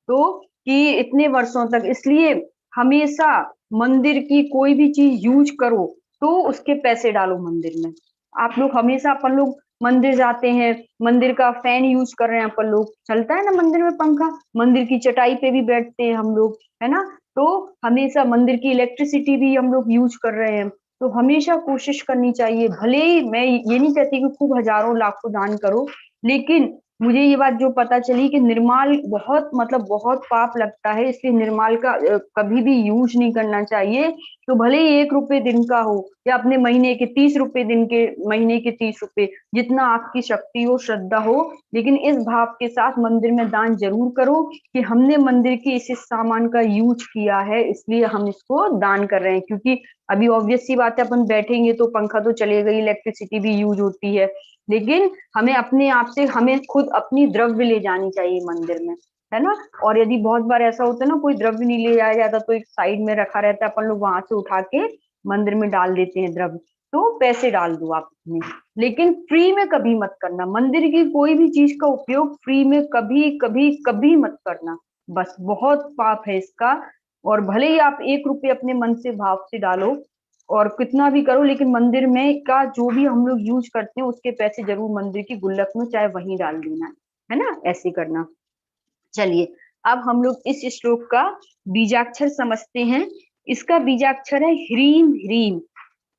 तो कि इतने वर्षों तक, इसलिए हमेशा मंदिर की कोई भी चीज यूज करो तो उसके पैसे डालो मंदिर में। आप लोग हमेशा, अपन लोग मंदिर जाते हैं, मंदिर का फैन यूज कर रहे हैं अपन लोग, चलता है ना मंदिर में पंखा, मंदिर की चटाई पे भी बैठते हैं हम लोग, है ना। तो हमेशा मंदिर की इलेक्ट्रिसिटी भी हम लोग यूज कर रहे हैं। तो हमेशा कोशिश करनी चाहिए, भले ही मैं ये नहीं कहती कि खूब हजारों लाखों दान करो, लेकिन मुझे ये बात जो पता चली कि निर्माल बहुत, मतलब बहुत पाप लगता है, इसलिए निर्माल का कभी भी यूज नहीं करना चाहिए। तो भले ही 1 रुपए दिन का हो, या अपने महीने के 30 रुपए, दिन के महीने के 30 रुपए, जितना आपकी शक्ति हो, श्रद्धा हो, लेकिन इस भाव के साथ मंदिर में दान जरूर करो कि हमने मंदिर के इस सामान का यूज किया है, इसलिए हम इसको दान कर रहे हैं। क्योंकि अभी ऑब्वियस सी बात है, अपन बैठेंगे तो पंखा तो चलेगा, इलेक्ट्रिसिटी भी यूज होती है, लेकिन हमें अपने आप से, हमें खुद अपनी द्रव्य ले जानी चाहिए मंदिर में, है ना। और यदि बहुत बार ऐसा होता है ना, कोई द्रव्य नहीं ले जाया जाता तो एक साइड में रखा रहता है, अपन लोग वहां से उठा के मंदिर में डाल देते हैं द्रव्य। तो पैसे डाल दो आप अपने, लेकिन फ्री में कभी मत करना। मंदिर की कोई भी चीज का उपयोग फ्री में कभी कभी कभी मत करना, बस बहुत पाप है इसका। और भले ही आप 1 रुपए अपने मन से भाव से डालो और कितना भी करो, लेकिन मंदिर में का जो भी हम लोग यूज करते हैं उसके पैसे जरूर मंदिर की गुल्लक में चाहे वहीं डाल देना, है ना, ऐसे करना। चलिए, अब हम लोग इस श्लोक का बीजाक्षर समझते हैं। इसका बीजाक्षर है ह्रीम ह्रीम,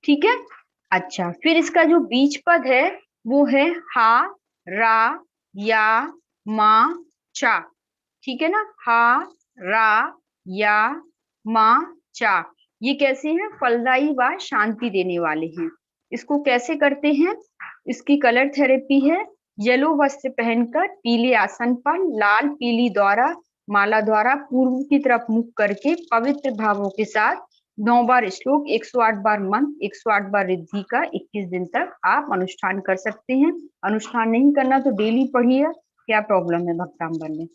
ठीक है। अच्छा, फिर इसका जो बीज पद है वो है हा, रा, या, मा, चा, ठीक है ना। हा, रा, या, मा, चा, ये कैसे हैं? फलदायी व शांति देने वाले हैं। इसको कैसे करते हैं? इसकी कलर थेरेपी है, येलो वस्त्र पहनकर पीले आसन पर लाल पीली द्वारा माला द्वारा पूर्व की तरफ मुख करके पवित्र भावों के साथ 9 बार श्लोक, 108 बार मंत्र, 108 बार रिद्धि का 21 दिन तक आप अनुष्ठान कर सकते हैं। अनुष्ठान नहीं करना तो डेली पढ़िए, क्या प्रॉब्लम है भक्तांबर में,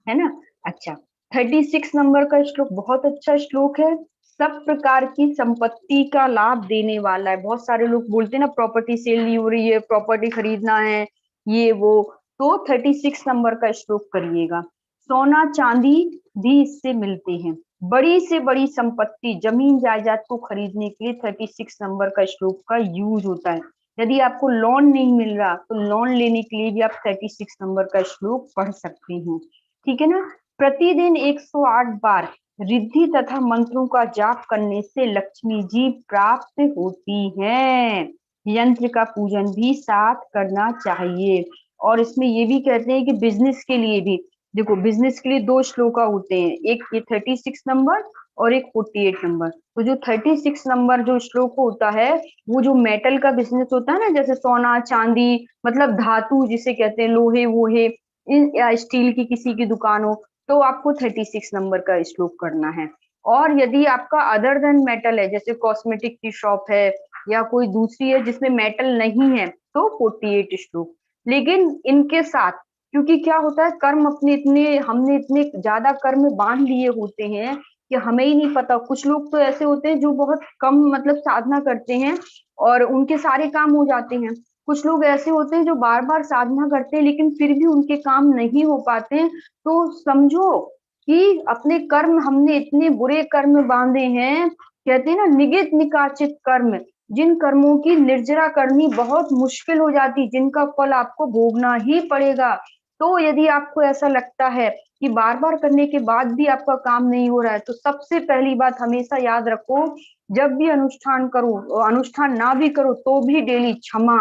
है ना। अच्छा, 36 नंबर का श्लोक बहुत अच्छा श्लोक है, सब प्रकार की संपत्ति का लाभ देने वाला है। बहुत सारे लोग बोलते हैं ना, प्रॉपर्टी सेल नहीं हो रही है, प्रॉपर्टी खरीदना है, ये वो, तो 36 नंबर का श्लोक करिएगा। सोना चांदी भी इससे मिलते हैं, बड़ी से बड़ी संपत्ति, जमीन जायदाद को खरीदने के लिए 36 नंबर का श्लोक का यूज होता है। यदि आपको लोन नहीं मिल रहा तो लोन लेने के लिए भी आप 36 नंबर का श्लोक पढ़ सकते हैं, ठीक है ना। प्रतिदिन 108 बार रिद्धि तथा मंत्रों का जाप करने से लक्ष्मी जी प्राप्त होती हैं। यंत्र का पूजन भी साथ करना चाहिए। और इसमें ये भी कहते हैं कि बिजनेस के लिए भी, देखो बिजनेस के लिए 2 श्लोका होते हैं, एक ये 36 नंबर और एक 48 नंबर। तो जो 36 नंबर जो श्लोक होता है, वो जो मेटल का बिजनेस होता है ना, जैसे सोना चांदी, मतलब धातु जिसे कहते हैं, लोहे वोहे, या स्टील की किसी की दुकान हो, तो आपको 36 नंबर का श्लोक करना है। और यदि आपका अदर देन मेटल है, जैसे कॉस्मेटिक की शॉप है या कोई दूसरी है जिसमें मेटल नहीं है, तो 48 श्लोक। लेकिन इनके साथ, क्योंकि क्या होता है, कर्म अपने इतने, हमने इतने ज्यादा कर्म बांध लिए होते हैं कि हमें ही नहीं पता। कुछ लोग तो ऐसे होते हैं जो बहुत कम, मतलब साधना करते हैं और उनके सारे काम हो जाते हैं। कुछ लोग ऐसे होते हैं जो बार बार साधना करते हैं लेकिन फिर भी उनके काम नहीं हो पाते। तो समझो कि अपने कर्म, हमने इतने बुरे कर्म बांधे हैं, कहते हैं ना निगित निकाचित कर्म, जिन कर्मों की निर्जरा करनी बहुत मुश्किल हो जाती, जिनका फल आपको भोगना ही पड़ेगा। तो यदि आपको ऐसा लगता है कि बार बार करने के बाद भी आपका काम नहीं हो रहा है, तो सबसे पहली बात हमेशा याद रखो, जब भी अनुष्ठान करो, अनुष्ठान ना भी करो तो भी डेली क्षमा,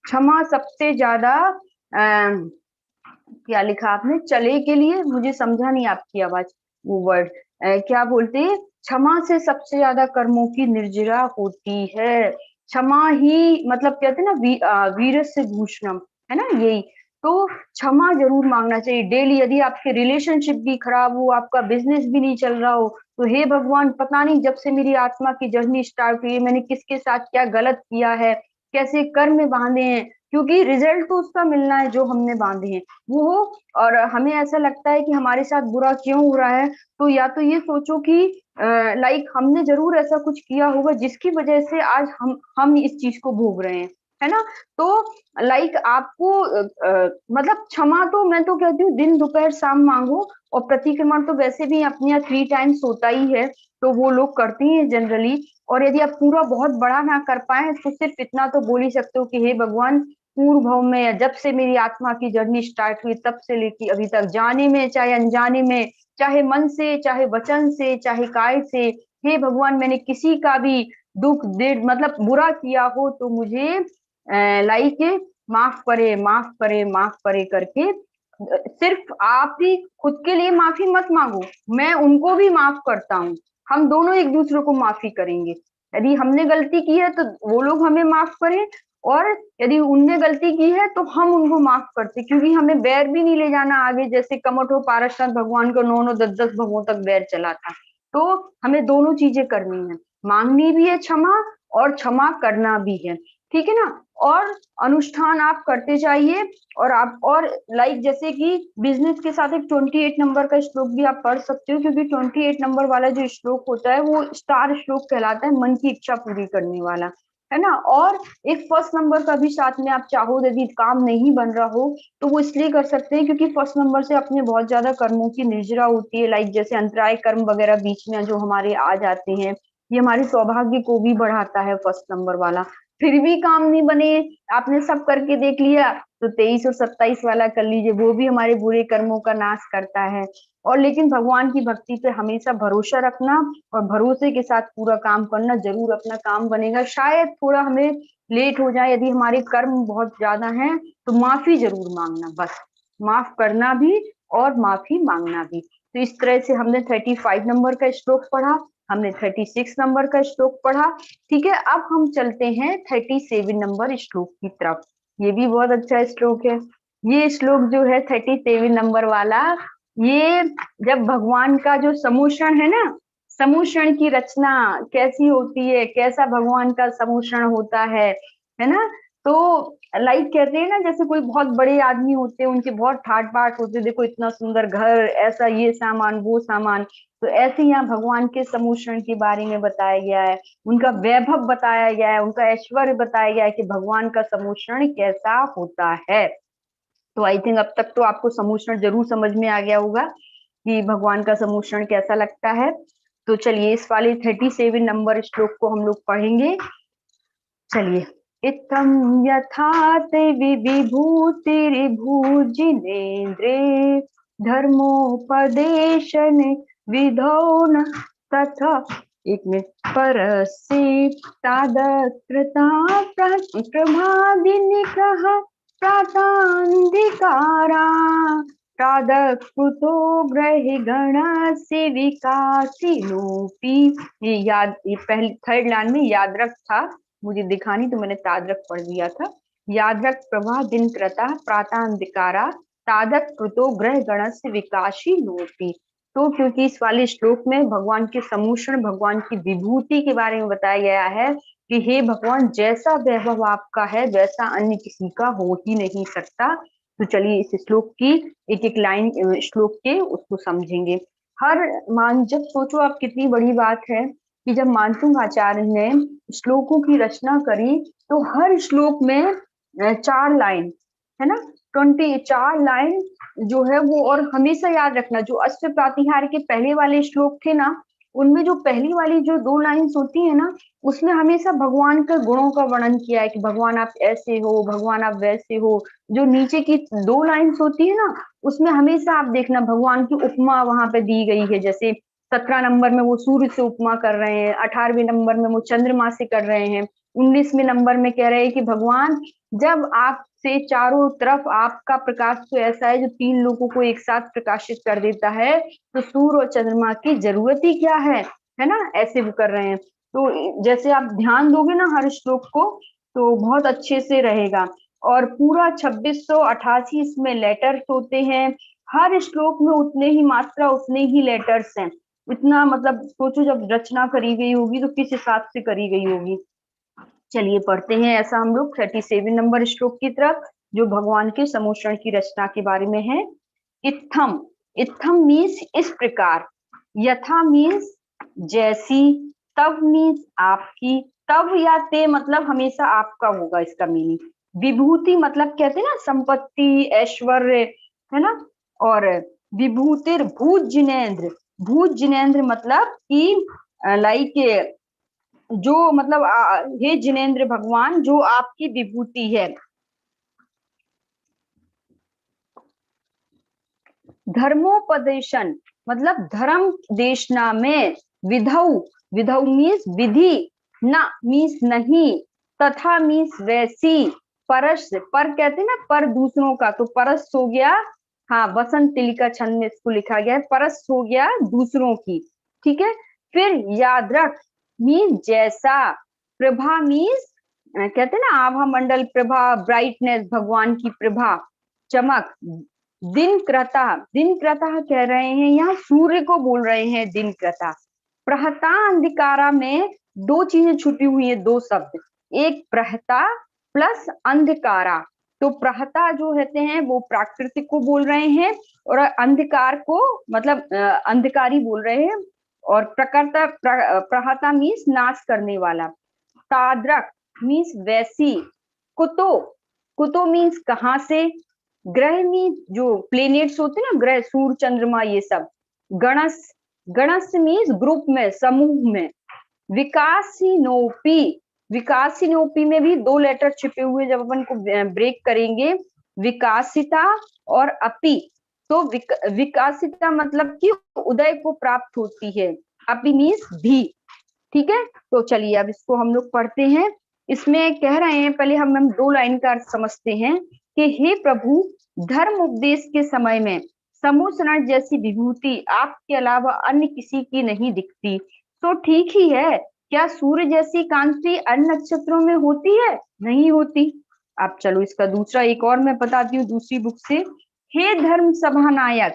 क्षमा सबसे ज्यादा क्या लिखा आपने, चले के लिए, मुझे समझा नहीं आपकी आवाज, वो वर्ड क्या बोलते हैं, क्षमा से सबसे ज्यादा कर्मों की निर्जरा होती है। क्षमा ही मतलब कहते हैं ना, वीर से भूषणम, है ना, यही। तो क्षमा जरूर मांगना चाहिए डेली। यदि आपके रिलेशनशिप भी खराब हो, आपका बिजनेस भी नहीं चल रहा हो, तो हे भगवान, पता नहीं जब से मेरी आत्मा की जर्नी स्टार्ट हुई है, मैंने किसके साथ क्या गलत किया है, कैसे कर्म बांधे हैं, क्योंकि रिजल्ट तो उसका मिलना है जो हमने बांधे हैं वो हो। और हमें ऐसा लगता है कि हमारे साथ बुरा क्यों हो रहा है, तो या तो ये सोचो कि लाइक हमने जरूर ऐसा कुछ किया होगा जिसकी वजह से आज हम इस चीज को भोग रहे हैं, है ना। तो लाइक आपको मतलब क्षमा तो मैं तो कहती हूँ दिन दोपहर शाम मांगो। और प्रतिक्रमण तो वैसे भी अपने यहाँ 3 टाइम्स होता ही है, तो वो लोग करती हैं जनरली। और यदि आप पूरा बहुत बड़ा ना कर पाए तो सिर्फ इतना तो बोल ही सकते हो कि हे भगवान, पूर्व भाव में, या जब से मेरी आत्मा की जर्नी स्टार्ट हुई तब से लेके अभी तक, जाने में चाहे अनजाने में, चाहे मन से चाहे वचन से चाहे काय से, हे भगवान, मैंने किसी का भी दुख दे मतलब बुरा किया हो तो मुझे लाइक माफ करे, माफ करे, माफ करे करके सिर्फ आप ही खुद के लिए माफी मत मांगो, मैं उनको भी माफ करता हूँ। हम दोनों एक दूसरे को माफी करेंगे। यदि हमने गलती की है तो वो लोग हमें माफ करें, और यदि उनने गलती की है तो हम उनको माफ करते, क्योंकि हमें बैर भी नहीं ले जाना आगे। जैसे कमठो पारसनाथ भगवान को 9 9 10 10 भवों तक बैर चला था। तो हमें दोनों चीजें करनी है, मांगनी भी है क्षमा और क्षमा करना भी है, ठीक है ना। और अनुष्ठान आप करते जाइए। और आप और लाइक जैसे कि बिजनेस के साथ एक 28 नंबर का श्लोक भी आप पढ़ सकते हो, क्योंकि 28 नंबर वाला जो श्लोक होता है वो स्टार श्लोक कहलाता है, मन की इच्छा पूरी करने वाला, है ना। और एक फर्स्ट नंबर का भी साथ में आप चाहो, यदि काम नहीं बन रहा हो तो वो इसलिए कर सकते हैं क्योंकि फर्स्ट नंबर से अपने बहुत ज्यादा कर्मों की निर्जरा होती है। लाइक जैसे अंतराय कर्म वगैरह बीच में जो हमारे आ जाते हैं, ये हमारे सौभाग्य को भी बढ़ाता है फर्स्ट नंबर वाला। फिर भी काम नहीं बने, आपने सब करके देख लिया, तो 23 और 27 वाला कर लीजिए, वो भी हमारे बुरे कर्मों का नाश करता है। और लेकिन भगवान की भक्ति पे हमेशा भरोसा रखना और भरोसे के साथ पूरा काम करना, जरूर अपना काम बनेगा। शायद थोड़ा हमें लेट हो जाए, यदि हमारे कर्म बहुत ज्यादा हैं तो माफी जरूर मांगना, बस माफ करना भी और माफी मांगना भी। तो इस तरह से हमने 35 नंबर का श्लोक पढ़ा, हमने 36 नंबर का श्लोक पढ़ा, ठीक है। अब हम चलते हैं 37 नंबर श्लोक की तरफ। ये भी बहुत अच्छा श्लोक है। ये श्लोक जो है 37 नंबर वाला, ये जब भगवान का जो समूषण है ना, समूषण की रचना कैसी होती है, कैसा भगवान का समूषण होता है ना। तो लाइक कहते हैं ना, जैसे कोई बहुत बड़े आदमी होते हैं, उनके बहुत ठाट बाट होते, देखो इतना सुंदर घर, ऐसा ये सामान वो सामान। तो ऐसे यहाँ भगवान के समूषण के बारे में बताया गया है, उनका वैभव बताया गया है, उनका ऐश्वर्य बताया गया है कि भगवान का समूषण कैसा होता है। तो आई थिंक अब तक तो आपको समूषण जरूर समझ में आ गया होगा कि भगवान का समूषण कैसा लगता है। तो चलिए इस वाले 37 नंबर श्लोक को हम लोग पढ़ेंगे। चलिए, इत्थं यथाते विभूतिर्भुजिनेन्द्रे धर्मोपदेशन विधौ न तथा, एक मिनट, परस्य तादकृता प्रभादिनिकः प्रातान्धिकारा तादकृतो ग्रहि गणस्य विकासिनोऽपि। ये याद, ये पहली थर्ड लाइन में याद रख था, मुझे दिखा नहीं तो मैंने तादरक पढ़ दिया था। यादरक प्रभा दिन कृता प्रातांधिकारा तादक कृतो ग्रह गणस्य विकाशी लोपी। तो क्योंकि इस वाले श्लोक में भगवान के समूषण, भगवान की विभूति के बारे में बताया गया है कि हे भगवान, जैसा वैभव आपका है वैसा अन्य किसी का हो ही नहीं सकता। तो चलिए इस श्लोक की एक एक लाइन श्लोक के उसको समझेंगे। हर मान, जब सोचो आप कितनी बड़ी बात है कि जब मानसिंह आचार्य ने श्लोकों की रचना करी तो हर श्लोक में 4 लाइन, है ना, 24 लाइन जो है वो। और हमेशा याद रखना, जो अश्व प्रातिहार के पहले वाले श्लोक थे ना, उनमें जो पहली वाली जो 2 लाइन्स होती है ना, उसमें हमेशा भगवान के गुणों का वर्णन किया है कि भगवान आप ऐसे हो, भगवान आप वैसे हो। जो नीचे की 2 लाइन्स होती है ना, उसमें हमेशा आप देखना भगवान की उपमा वहां पे दी गई है। जैसे 17 नंबर में वो सूर्य से उपमा कर रहे हैं, 18वें नंबर में वो चंद्रमा से कर रहे हैं, 19वें नंबर में कह रहे हैं कि भगवान जब आपसे चारों तरफ आपका प्रकाश तो ऐसा है जो 3 लोगों को एक साथ प्रकाशित कर देता है, तो सूर्य और चंद्रमा की जरूरत ही क्या है ना, ऐसे वो कर रहे हैं। तो जैसे आप ध्यान दोगे ना हर श्लोक को तो बहुत अच्छे से रहेगा। और पूरा 2688 इसमें लेटर्स होते हैं, हर श्लोक में उतने ही मात्रा उतने ही लेटर्स हैं। इतना मतलब सोचो जब रचना करी गई होगी तो किस हिसाब से करी गई होगी। चलिए पढ़ते हैं ऐसा हम लोग 37 नंबर श्लोक की तरफ, जो भगवान के समोषण की रचना के बारे में है। इत्थम, इत्थम मीन्स इस प्रकार, यथा मीन्स जैसी, तब मीन्स आपकी, तब या ते मतलब हमेशा आपका होगा इसका मीनिंग। विभूति मतलब कहते हैं ना संपत्ति ऐश्वर्य, है ना। और विभूतिर भूत जिनेन्द्र, भूत जिनेन्द्र मतलब कि लाइक जो मतलब हे जिनेन्द्र भगवान जो आपकी विभूति है। धर्मोपदेशन मतलब धर्म देशना में, विधौ, विधौ मीन्स विधि, ना मीन्स नहीं, तथा मीन्स वैसी, परस, पर कहते हैं ना पर दूसरों का, तो परस हो गया, हाँ वसंत तिलिका छंद में इसको लिखा गया है, परस हो गया दूसरों की, ठीक है। फिर याद रख मीन्स जैसा, प्रभा मीन्स कहते हैं ना आभा मंडल प्रभा, ब्राइटनेस भगवान की प्रभा, चमक। दिन क्रता, दिन क्रता कह रहे हैं यहाँ सूर्य को बोल रहे हैं दिन क्रता। प्रहता अंधिकारा में दो चीजें छुपी हुई है, दो शब्द, एक प्रहता प्लस अंधकारा। तो प्रहता जो होते हैं वो प्राकृतिक को बोल रहे हैं और अंधकार को मतलब अंधकारी बोल रहे हैं। और प्रकर्ता प्रहता मीन्स नाश करने वाला। ताद्रक मीन्स वैसी। कुतो, कुतो मीन्स कहाँ से। ग्रह मीन्स जो प्लेनेट्स होते हैं ना ग्रह, सूर्य चंद्रमा ये सब। गणस, गणस मीन्स ग्रुप में समूह में। विकासिनोपी, विकासिनोपी में भी दो लेटर छिपे हुए, जब अपन को ब्रेक करेंगे, विकासिता और अपि। तो विकासिता मतलब कि उदय को प्राप्त होती है, अपि मीन्स भी, ठीक है। तो चलिए अब इसको हम लोग पढ़ते हैं। इसमें कह रहे हैं, पहले हम 2 लाइन का अर्थ समझते हैं कि हे प्रभु, धर्म उपदेश के समय में समूसरण जैसी विभूति आपके अलावा अन्य किसी की नहीं दिखती। तो ठीक ही है, क्या सूर्य जैसी कांति अन्य नक्षत्रों में होती है? नहीं होती। अब चलो इसका दूसरा एक और मैं बताती हूँ दूसरी बुक से। हे धर्म सभा नायक,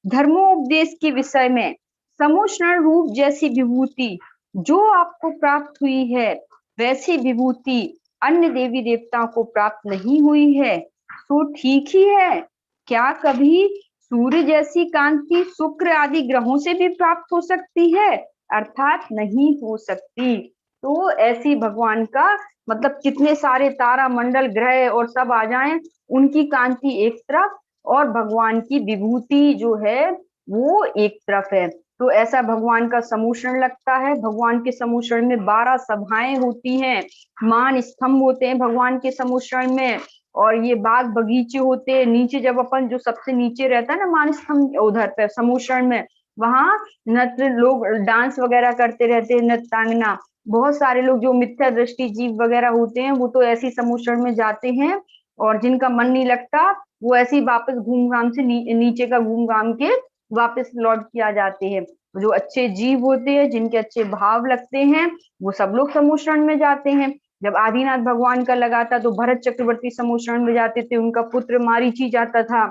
धर्मोपदेश के विषय में समूषण रूप जैसी विभूति जो आपको प्राप्त हुई है, वैसी विभूति अन्य देवी देवताओं को प्राप्त नहीं हुई है। तो ठीक ही है, क्या कभी सूर्य जैसी कांति शुक्र आदि ग्रहों से भी प्राप्त हो सकती है? अर्थात नहीं हो सकती। तो ऐसी भगवान का मतलब कितने सारे तारा मंडल ग्रह और सब आ जाएं, उनकी कांति एक तरफ और भगवान की विभूति जो है वो एक तरफ है। तो ऐसा भगवान का समूषण लगता है। भगवान के समूषण में 12 सभाएं होती हैं, मान स्तंभ होते हैं भगवान के समूषण में, और ये बाग बगीचे होते हैं। नीचे जब अपन जो सबसे नीचे रहता है ना मान स्तंभ, उधर पे समूषण में, वहां नृत्य लोग डांस वगैरह करते रहते हैं, नृत्यांगना। बहुत सारे लोग जो मिथ्या दृष्टि जीव वगैरह होते हैं वो तो ऐसी समूषण में जाते हैं, और जिनका मन नहीं लगता वो ऐसे ही वापस घूम घाम से नीचे का घूम घाम के वापस लौट के आ जाते हैं। जो अच्छे जीव होते हैं, जिनके अच्छे भाव लगते हैं, वो सब लोग समूषण में जाते हैं। जब आदिनाथ भगवान का लगा था तो भरत चक्रवर्ती समूषण में जाते थे, उनका पुत्र मारीची जाता था।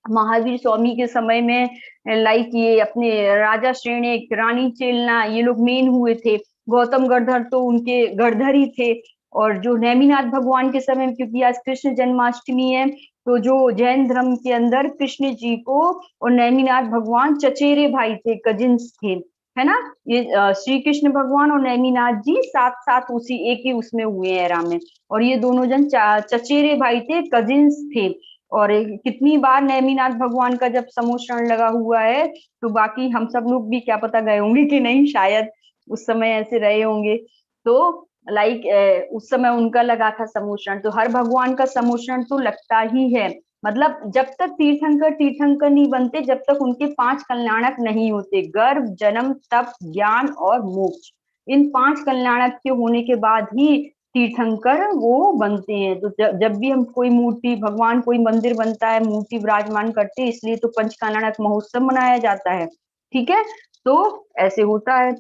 महावीर स्वामी के समय में लाइक ये अपने राजा श्रेणिक, रानी चेलना, ये लोग मेन हुए थे। गौतम गढ़धर तो उनके गढ़धर ही थे। और जो नेमिनाथ भगवान के समय में, क्योंकि आज कृष्ण जन्माष्टमी है, तो जो जैन धर्म के अंदर कृष्ण जी को और नेमिनाथ भगवान चचेरे भाई थे, कजिन्स थे, है ना। ये श्री कृष्ण भगवान और नेमिनाथ जी साथ साथ उसी एक ही उसमें हुए एरा में, और ये दोनों जन चचेरे भाई थे, कजिन्स थे। और कितनी बार नेमिनाथ भगवान का जब समूषण लगा हुआ है, तो बाकी हम सब लोग भी क्या पता गए होंगे कि नहीं, शायद उस समय ऐसे रहे होंगे। तो लाइक उस समय उनका लगा था समूषण, तो हर भगवान का समूषण तो लगता ही है। मतलब जब तक तीर्थंकर तीर्थंकर नहीं बनते, जब तक उनके 5 कल्याणक नहीं होते, गर्भ, जन्म, तप, ज्ञान और मोक्ष। इन 5 कल्याणक के होने के बाद ही तीर्थंकर वो बनते हैं। तो जब भी हम कोई मूर्ति, भगवान कोई मंदिर बनता है, मूर्ति विराजमान करते हैं, इसलिए तो पंच कल्याणक महोत्सव मनाया जाता है। ठीक है, तो ऐसे होता है।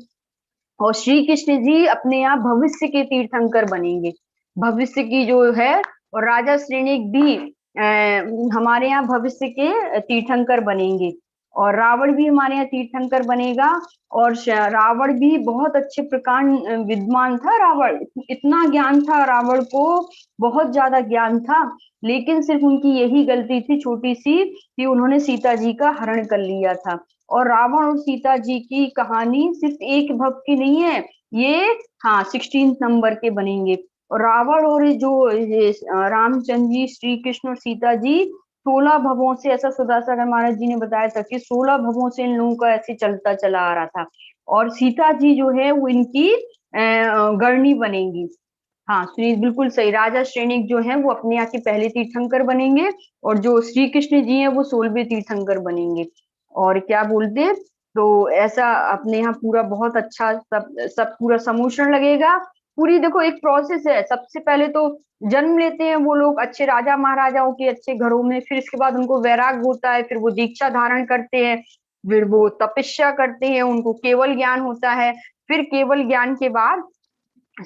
और श्री कृष्ण जी अपने यहाँ भविष्य के तीर्थंकर बनेंगे, भविष्य की जो है। और राजा श्रेणिक भी हमारे यहाँ भविष्य के तीर्थंकर बनेंगे। और रावण भी हमारे यहाँ तीर्थंकर बनेगा। और रावण भी बहुत अच्छे प्रकार विद्वान था। रावण, इतना ज्ञान था रावण को, बहुत ज्यादा ज्ञान था। लेकिन सिर्फ उनकी यही गलती थी छोटी सी, कि उन्होंने सीता जी का हरण कर लिया था। और रावण और सीता जी की कहानी सिर्फ एक भव की नहीं है, ये हाँ 16 नंबर के बनेंगे। और रावण और जो रामचंद्र जी, श्री कृष्ण और सीता जी 16 भवों से, ऐसा सुदासागर महाराज जी ने बताया था कि 16 भवों से इन लोगों का ऐसे चलता चला आ रहा था। और सीता जी जो है वो इनकी गढ़नी बनेंगी। हाँ सुनील, बिल्कुल सही। राजा श्रेणिक जो है वो अपने यहाँ के पहले तीर्थंकर बनेंगे। और जो श्री कृष्ण जी हैं वो 16वें तीर्थंकर बनेंगे। और क्या बोलते, तो ऐसा अपने यहाँ पूरा बहुत अच्छा सब सब पूरा समोषण लगेगा। पूरी देखो एक प्रोसेस है। सबसे पहले तो जन्म लेते हैं वो लोग अच्छे राजा महाराजाओं के अच्छे घरों में, फिर इसके बाद उनको वैराग होता है, फिर वो दीक्षा धारण करते हैं, फिर वो तपस्या करते हैं, उनको केवल ज्ञान होता है। फिर केवल ज्ञान के बाद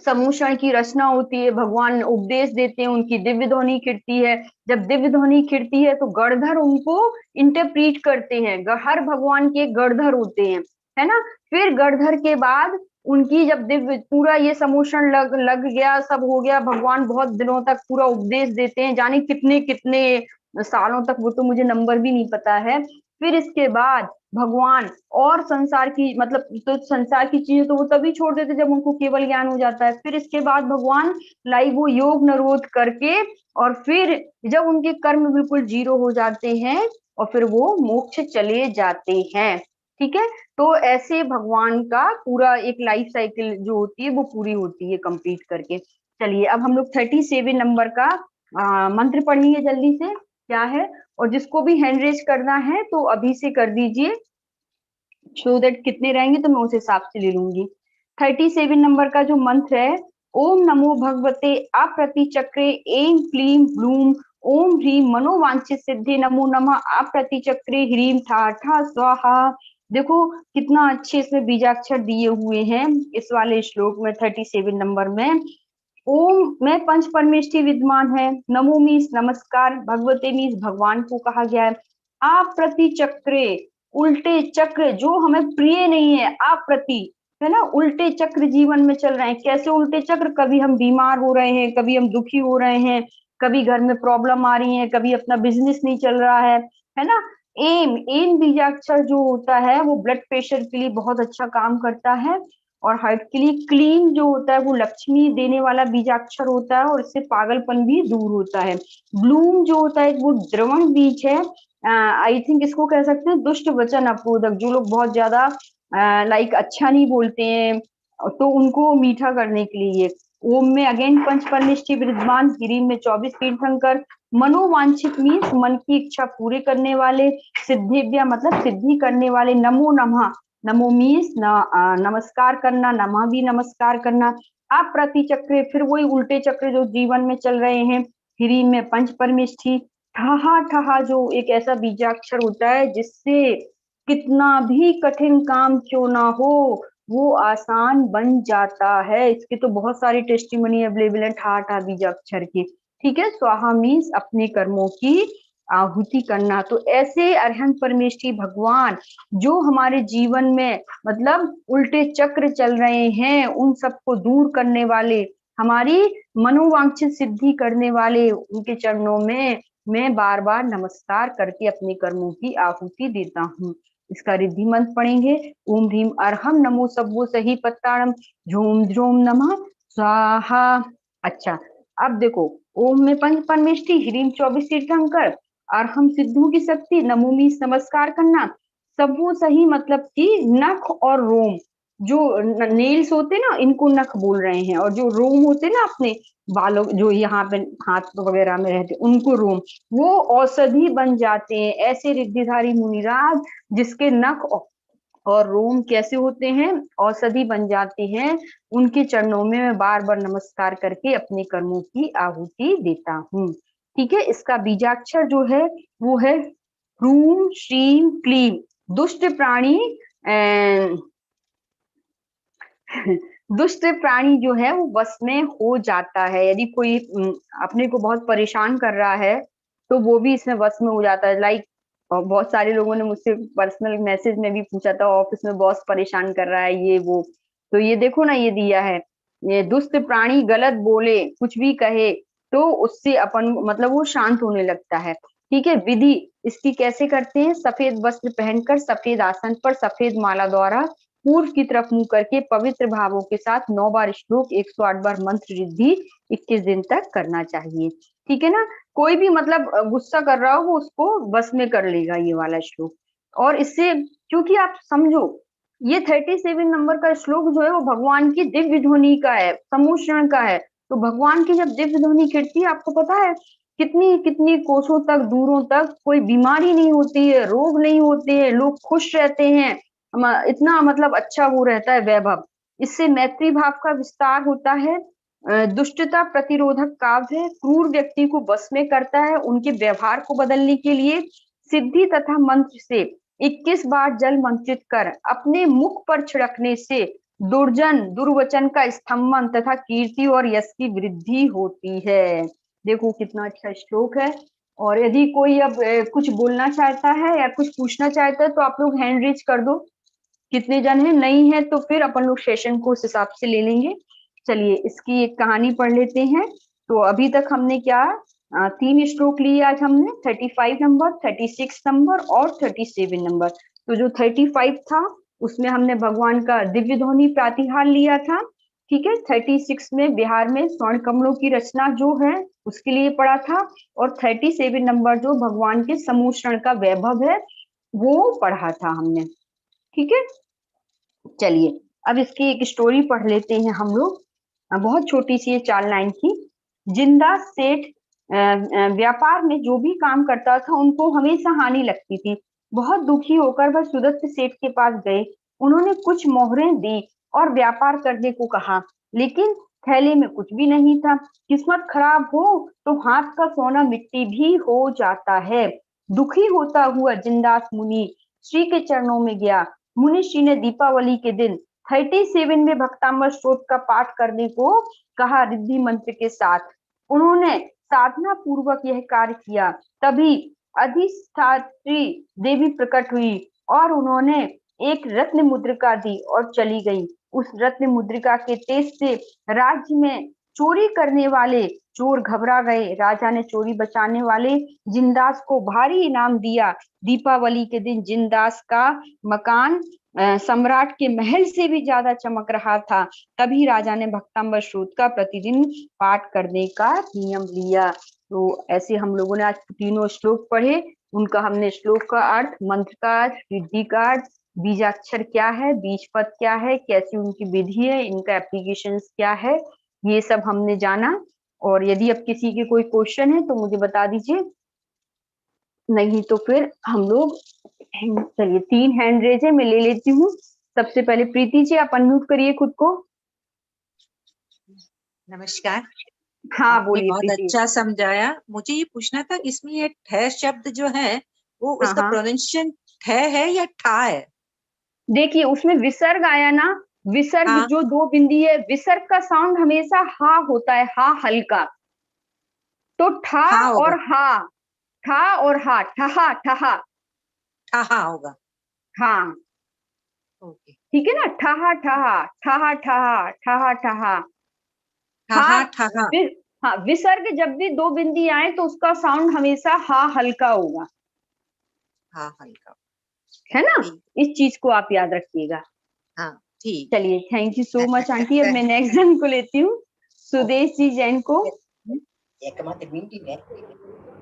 समूषण की रचना होती है, भगवान उपदेश देते हैं, उनकी दिव्य ध्वनि खिड़ती है। जब दिव्य ध्वनि खिड़ती है तो गणधर उनको इंटरप्रीट करते हैं। हर भगवान के गणधर होते हैं, है ना। फिर गणधर के बाद उनकी जब दिव्य पूरा ये समूषण लग लग गया, सब हो गया, भगवान बहुत दिनों तक पूरा उपदेश देते हैं, जाने कितने कितने सालों तक, वो तो मुझे नंबर भी नहीं पता है। फिर इसके बाद भगवान और संसार की, मतलब तो संसार की चीजें तो वो तभी छोड़ देते जब उनको केवल ज्ञान हो जाता है। फिर इसके बाद भगवान लाइव वो योग निरोध करके, और फिर जब उनके कर्म बिल्कुल जीरो हो जाते हैं, और फिर वो मोक्ष चले जाते हैं। ठीक है, तो ऐसे भगवान का पूरा एक लाइफ साइकिल जो होती है वो पूरी होती है कंप्लीट करके। चलिए अब हम लोग 37 नंबर का मंत्र पढ़ेंगे जल्दी से, क्या है। और जिसको भी हैंड रेज करना है तो अभी से कर दीजिए, सो दैट कितने रहेंगे तो मैं उस हिसाब से ले लूंगी। 37 नंबर का जो मंत्र है, ओम नमो भगवते अप्रति चक्रे एम क्लीम ब्लूम ओम ह्रीम मनोवांछित सिद्धि नमो नमः अप्रति चक्रे ह्रीम ठा ठा स्वाहा। देखो कितना अच्छे इसमें बीजाक्षर दिए हुए हैं इस वाले श्लोक में 37 नंबर में। ओम में पंच परमेष्ठी विद्यमान है, नमो मीन्स नमस्कार, भगवते मीन्स भगवान को कहा गया है, अप्रति चक्रे उल्टे चक्र जो हमें प्रिय नहीं है, अप्रति, है ना। उल्टे चक्र जीवन में चल रहे हैं। कैसे उल्टे चक्र, कभी हम बीमार हो रहे हैं, कभी हम दुखी हो रहे हैं, कभी घर में प्रॉब्लम आ रही है, कभी अपना बिजनेस नहीं चल रहा है ना। एम एम बीजाक्षर जो होता है वो ब्लड प्रेशर के लिए बहुत अच्छा काम करता है। और हार्ट के लिए क्लीन जो होता है वो लक्ष्मी देने वाला बीजाक्षर होता है, और इससे पागलपन भी दूर होता है। ब्लूम जो होता है वो द्रवण बीज है, आई थिंक इसको कह सकते हैं दुष्ट वचन अपोदक, जो लोग बहुत ज्यादा लाइक अच्छा नहीं बोलते हैं तो उनको मीठा करने के लिए। ओम में अगेन पंच परनिष्ठी विद्वान, ह्रीम में 24 तीर्थंकर, मनोवांछित मीन्स मन की इच्छा पूरे करने वाले, सिद्धिव्या मतलब सिद्धि करने वाले, नमो नमः नमो मीन्स नमस्कार करना, नमः भी नमस्कार करना, अप्रति चक्र फिर वही उल्टे चक्र जो जीवन में चल रहे हैं, ह्रीम में पंच परमिष्ठी, ठहा ठहा जो एक ऐसा बीजाक्षर होता है जिससे कितना भी कठिन काम क्यों ना हो वो आसान बन जाता है। इसके तो बहुत सारी टेस्टिमनी अवेलेबल है ठा ठा बीजाक्षर की। ठीक है, स्वाहा मीन्स अपने कर्मों की आहुति करना। तो ऐसे अरहंत परमेष्ठी भगवान जो हमारे जीवन में मतलब उल्टे चक्र चल रहे हैं उन सबको दूर करने वाले, हमारी मनोवांछित सिद्धि करने वाले, उनके चरणों में मैं बार बार नमस्कार करके अपने कर्मों की आहुति देता हूँ। इसका रिद्धि मंत्र पढ़ेंगे, ओम ह्रीम अरहम नमो सब्बो सही पत्ताड़म झोम झोम नमः स्वाहा। अच्छा, अब देखो ओम में पंच परमेष्ठी, ह्रीम 24 तीर्थंकर, अरहम सिद्धू की शक्ति, नमो मीन्स नमस्कार करना, सब्बो सही मतलब कि नख और रोम, जो नेल्स होते ना, इनको नख बोल रहे हैं, और जो रोम होते ना अपने बालों, जो यहाँ पे हाथ वगैरह में रहते, उनको रोम, वो औषधि बन जाते हैं। ऐसे रिद्धिधारी मुनिराज जिसके नख और रोम कैसे होते हैं, औषधि बन जाते हैं, उनके चरणों में मैं बार बार नमस्कार करके अपने कर्मों की आहुति देता हूँ। ठीक है, इसका बीजाक्षर जो है वो है ह्रूम श्रीम क्लीम। दुष्ट प्राणी दुष्ट प्राणी जो है वो वश में हो जाता है। यदि कोई अपने को बहुत परेशान कर रहा है तो वो भी इसमें वश में हो जाता है। लाइक बहुत सारे लोगों ने मुझसे पर्सनल मैसेज में भी पूछा था, ऑफिस में बॉस परेशान कर रहा है, ये वो। तो ये देखो ना, ये दिया है, ये दुष्ट प्राणी गलत बोले, कुछ भी कहे तो उससे अपन मतलब वो शांत होने लगता है। ठीक है, विधि इसकी कैसे करते हैं, सफेद वस्त्र पहनकर सफेद आसन पर सफेद माला द्वारा पूर्व की तरफ मुंह करके पवित्र भावों के साथ 9 बार श्लोक, 108 बार मंत्र रिद्धि 21 दिन तक करना चाहिए। ठीक है ना, कोई भी मतलब गुस्सा कर रहा हो वो उसको बस में कर लेगा ये वाला श्लोक। और इससे, क्योंकि आप समझो, ये 37 नंबर का श्लोक जो है वो भगवान की दिव्य ध्वनि का है, समूषण का है। तो भगवान की जब दिव्य ध्वनि खिड़ती है, आपको पता है कितनी कितनी कोसों तक, दूरों तक कोई बीमारी नहीं होती है, रोग नहीं होते हैं, लोग खुश रहते हैं, इतना मतलब अच्छा वो रहता है वैभव। इससे मैत्री भाव का विस्तार होता है। दुष्टता प्रतिरोधक काव्य है, क्रूर व्यक्ति को बस में करता है, उनके व्यवहार को बदलने के लिए सिद्धि तथा मंत्र से 21 बार जल मंत्रित कर अपने मुख पर छिड़कने से दुर्जन दुर्वचन का स्तंभन तथा कीर्ति और यश की वृद्धि होती है। देखो कितना अच्छा श्लोक है। और यदि कोई अब कुछ बोलना चाहता है या कुछ पूछना चाहता है तो आप लोग हैंड रेज कर दो। कितने जन है, नहीं है तो फिर अपन लोग सेशन को उस हिसाब से ले लेंगे। चलिए इसकी एक कहानी पढ़ लेते हैं। तो अभी तक हमने क्या 3 श्लोक लिए आज हमने, 35 नंबर, 36 नंबर और 37 नंबर। तो जो 35 था उसमें हमने भगवान का दिव्य ध्वनि प्रातिहार लिया था। ठीक है, 36 में बिहार में स्वर्ण कमलों की रचना जो है उसके लिए पढ़ा था। और 37 नंबर जो भगवान के समूषण का वैभव है वो पढ़ा था हमने। ठीक है, चलिए अब इसकी एक स्टोरी पढ़ लेते हैं हम लोग। बहुत छोटी सी है, 4 लाइन की। जिंदा सेठ व्यापार में जो भी काम करता था उनको हमेशा हानि लगती थी। बहुत दुखी होकर वह सुदत्त सेठ के पास गए। उन्होंने कुछ मोहरें दी और व्यापार करने को कहा, लेकिन थैले में कुछ भी नहीं था। किस्मत खराब हो तो हाथ का सोना मिट्टी भी हो जाता है। दुखी होता हुआ जिंदास मुनि श्री के चरणों में गया। मुनिषी ने दीपावली के दिन 37 में भक्तांबर स्तोत्र का पाठ करने को कहा रिद्धि मंत्र के साथ। उन्होंने साधना पूर्वक यह कार्य किया। तभी अधिष्ठात्री देवी प्रकट हुई और उन्होंने एक रत्न मुद्रिका दी और चली गई। उस रत्न मुद्रिका के तेज से राज्य में चोरी करने वाले चोर घबरा गए। राजा ने चोरी बचाने वाले जिंदास को भारी इनाम दिया। दीपावली के दिन जिंदास का मकान सम्राट के महल से भी ज्यादा चमक रहा था। तभी राजा ने भक्तांबर स्तोत्र का प्रतिदिन पाठ करने का नियम लिया। तो ऐसे हम लोगों ने आज तीनों श्लोक पढ़े। उनका हमने श्लोक का अर्थ, मंत्र का अर्थ, रिद्धि का अर्थ, बीजाक्षर क्या है, बीज पद क्या है, कैसी उनकी विधि है, इनका एप्लीकेशन क्या है, ये सब हमने जाना। और यदि अब किसी के कोई क्वेश्चन है तो मुझे बता दीजिए, नहीं तो फिर हम लोग, चलिए 3 हैंड रेज है, मैं ले लेती हूँ। सबसे पहले प्रीति जी, आप अनम्यूट करिए खुद को। नमस्कार। हाँ आपने बोलिए बहुत प्रीति। अच्छा समझाया। मुझे ये पूछना था, इसमें ये ठह शब्द जो है वो हाँ उसका हाँ, प्रोनाउंसिएशन ठह है या ठा है? देखिए उसमें विसर्ग आया ना, विसर्ग हाँ, जो 2 बिंदी है, विसर्ग का साउंड हमेशा हा होता है, हा हल्का। तो ठा ठा होगा, और हा, ठा और हा, ठहा ठहा। ठहा होगा। हाँ ओके, ठीक है ना, ठहा ठहा, ठहा ठहा, ठहा ठहा। हा ठहा ठहा। हाँ, विसर्ग जब भी 2 बिंदी आए तो उसका साउंड हमेशा हा हल्का होगा, हाँ, हल्का। है ना। ठीक। इस चीज को आप याद रखिएगा। हाँ, ठीक। चलिए thank you so much aunty. अब मैं नेक्स्ट जन को लेती हूँ, सुदेश जी जैन को।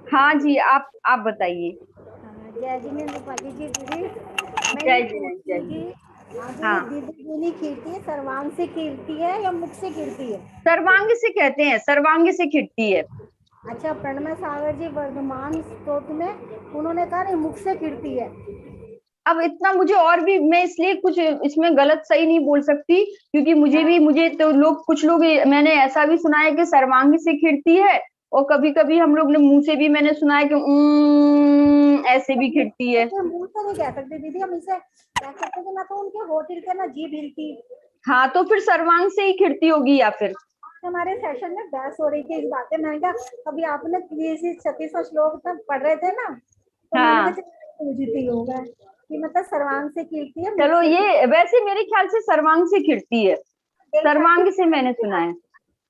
हाँ जी, आप बताइए। जय जिनेन्द्र पाली जी। दीदी मैं जय ये जिनेन्द्र, पूछती जय थी जिनेन्द्र। हाँ, दीदी कीर्ति है, सर्वांग से कीर्ति है या मुख से कीर्ति है? सर्वांग से कहते हैं, सर्वांग से कीर्ति है। अच्छा, प्रणमय सागर जी वर्धमान स्तोत्र में उन्होंने कहा नहीं, मुख से कीर्ति है। अब इतना मुझे और भी, मैं इसलिए कुछ इसमें गलत सही नहीं बोल सकती, क्योंकि मुझे तो कुछ लोग मैंने ऐसा भी सुना है कि सर्वांग से खिड़ती है, और कभी कभी हम लोग ने मुंह से भी मैंने सुना है कि ऐसे भी खिड़ती है। मुंह से नहीं कह सकते दीदी, हम इसे कह सकते कि ना तो उनके होठ हिलते ना जीभ हिलती। हाँ, तो फिर सर्वांग से ही खिड़ती होगी या फिर। हमारे सेशन में बहस हो रही थी इस बात पे, मैंने कहा अभी आपने 36वां श्लोक तक पढ़ रहे थे ना, तो हाँ, मैंने कहा पूछती होगा कि मतलब सर्वांग से कीर्ति है। चलो, ये वैसे मेरे ख्याल से सर्वांग से खिड़ती है, सर्वांग से मैंने सुना है।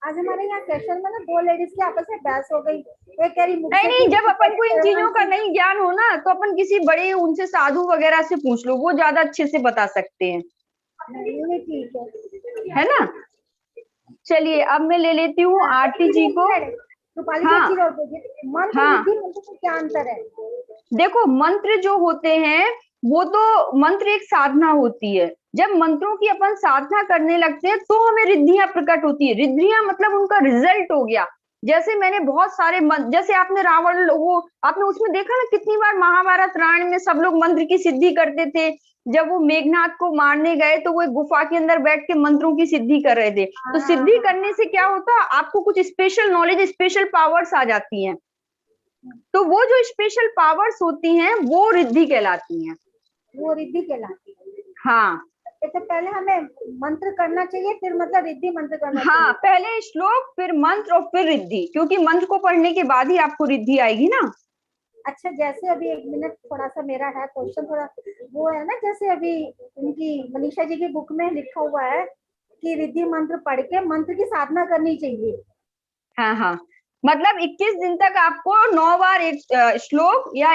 आज हमारे यहाँ सेशन में ना 2 लेडीज की आपस में बहस हो गई, एक कह रही मुख से नहीं, जब कीर्ति, अपन को इन चीजों का नहीं ज्ञान हो ना, तो अपन किसी बड़े उनसे साधु वगैरह से पूछ लो, वो ज्यादा अच्छे से बता सकते हैं, ठीक है ना। चलिए, अब मैं ले लेती हूँ आरती जी को। रूपाली हाँ, जी, मंत्र हाँ, विधि मंत्र में क्या अंतर है? देखो, मंत्र जो होते हैं वो तो मंत्र एक साधना होती है। जब मंत्रों की अपन साधना करने लगते हैं तो हमें रिद्धियां प्रकट होती है। रिद्धियां मतलब उनका रिजल्ट हो गया। जैसे मैंने बहुत सारे जैसे आपने रावण, वो आपने उसमें देखा ना, कितनी बार महाभारत रामायण में सब लोग मंत्र की सिद्धि करते थे। जब वो मेघनाथ को मारने गए तो वो एक गुफा के अंदर बैठ के मंत्रों की सिद्धि कर रहे थे। तो सिद्धि करने से क्या होता है, आपको कुछ स्पेशल नॉलेज, स्पेशल पावर्स आ जाती हैं। तो वो जो स्पेशल पावर्स होती हैं वो रिद्धि कहलाती हैं। वो रिद्धि कहलाती है। हाँ, तो पहले हमें मंत्र करना चाहिए, फिर मतलब रिद्धि मंत्र करना चाहिए। हाँ, पहले श्लोक, फिर मंत्र और फिर रिद्धि, क्योंकि मंत्र को पढ़ने के बाद ही आपको रिद्धि आएगी ना। अच्छा, जैसे अभी 1 मिनट थोड़ा सा मेरा है क्वेश्चन, थोड़ा वो है ना, जैसे अभी उनकी मनीषा जी की बुक में लिखा हुआ है कि रिद्धि मंत्र पढ़ के मंत्र की साधना करनी चाहिए। हाँ, हाँ, मतलब 21 दिन तक आपको 9 बार एक श्लोक या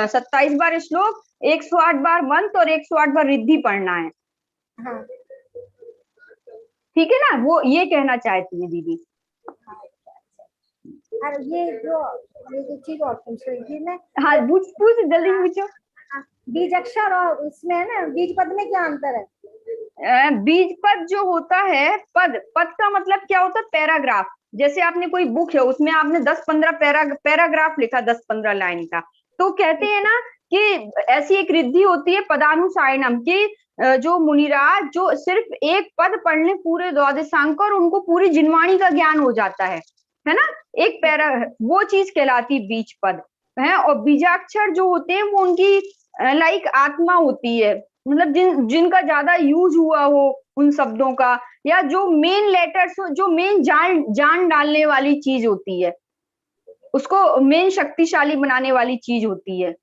27 बार श्लोक, 108 बार मंत्र और 108 बार रिद्धि पढ़ना है। हाँ, ठीक है ना, वो ये कहना चाहती है दीदी। और ये जो चीज और पूछ रही थी मैं, हाँ, पूछ जल्दी पूछो। बीज अक्षर और उसमें है ना, बीज पद में क्या अंतर है? बीज पद जो होता है, पद का मतलब क्या होता है, पैराग्राफ। जैसे आपने कोई बुक है, उसमें आपने 10-15 पैराग्राफ लिखा, 10-15 लाइन का, तो कहते हैं ना कि ऐसी एक रिद्धि होती है पदानुसायनम की, जो मुनिराज जो सिर्फ एक पद पढ़ने पूरे द्वादशांक और उनको पूरी जिनवाणी का ज्ञान हो जाता है ना, एक पैरा, वो चीज कहलाती बीज पद है। और बीजाक्षर जो होते हैं वो उनकी लाइक आत्मा होती है, मतलब जिनका ज्यादा यूज हुआ हो उन शब्दों का, या जो मेन लेटर्स हो, जो मेन जान डालने वाली चीज होती है, उसको मेन शक्तिशाली बनाने वाली चीज होती है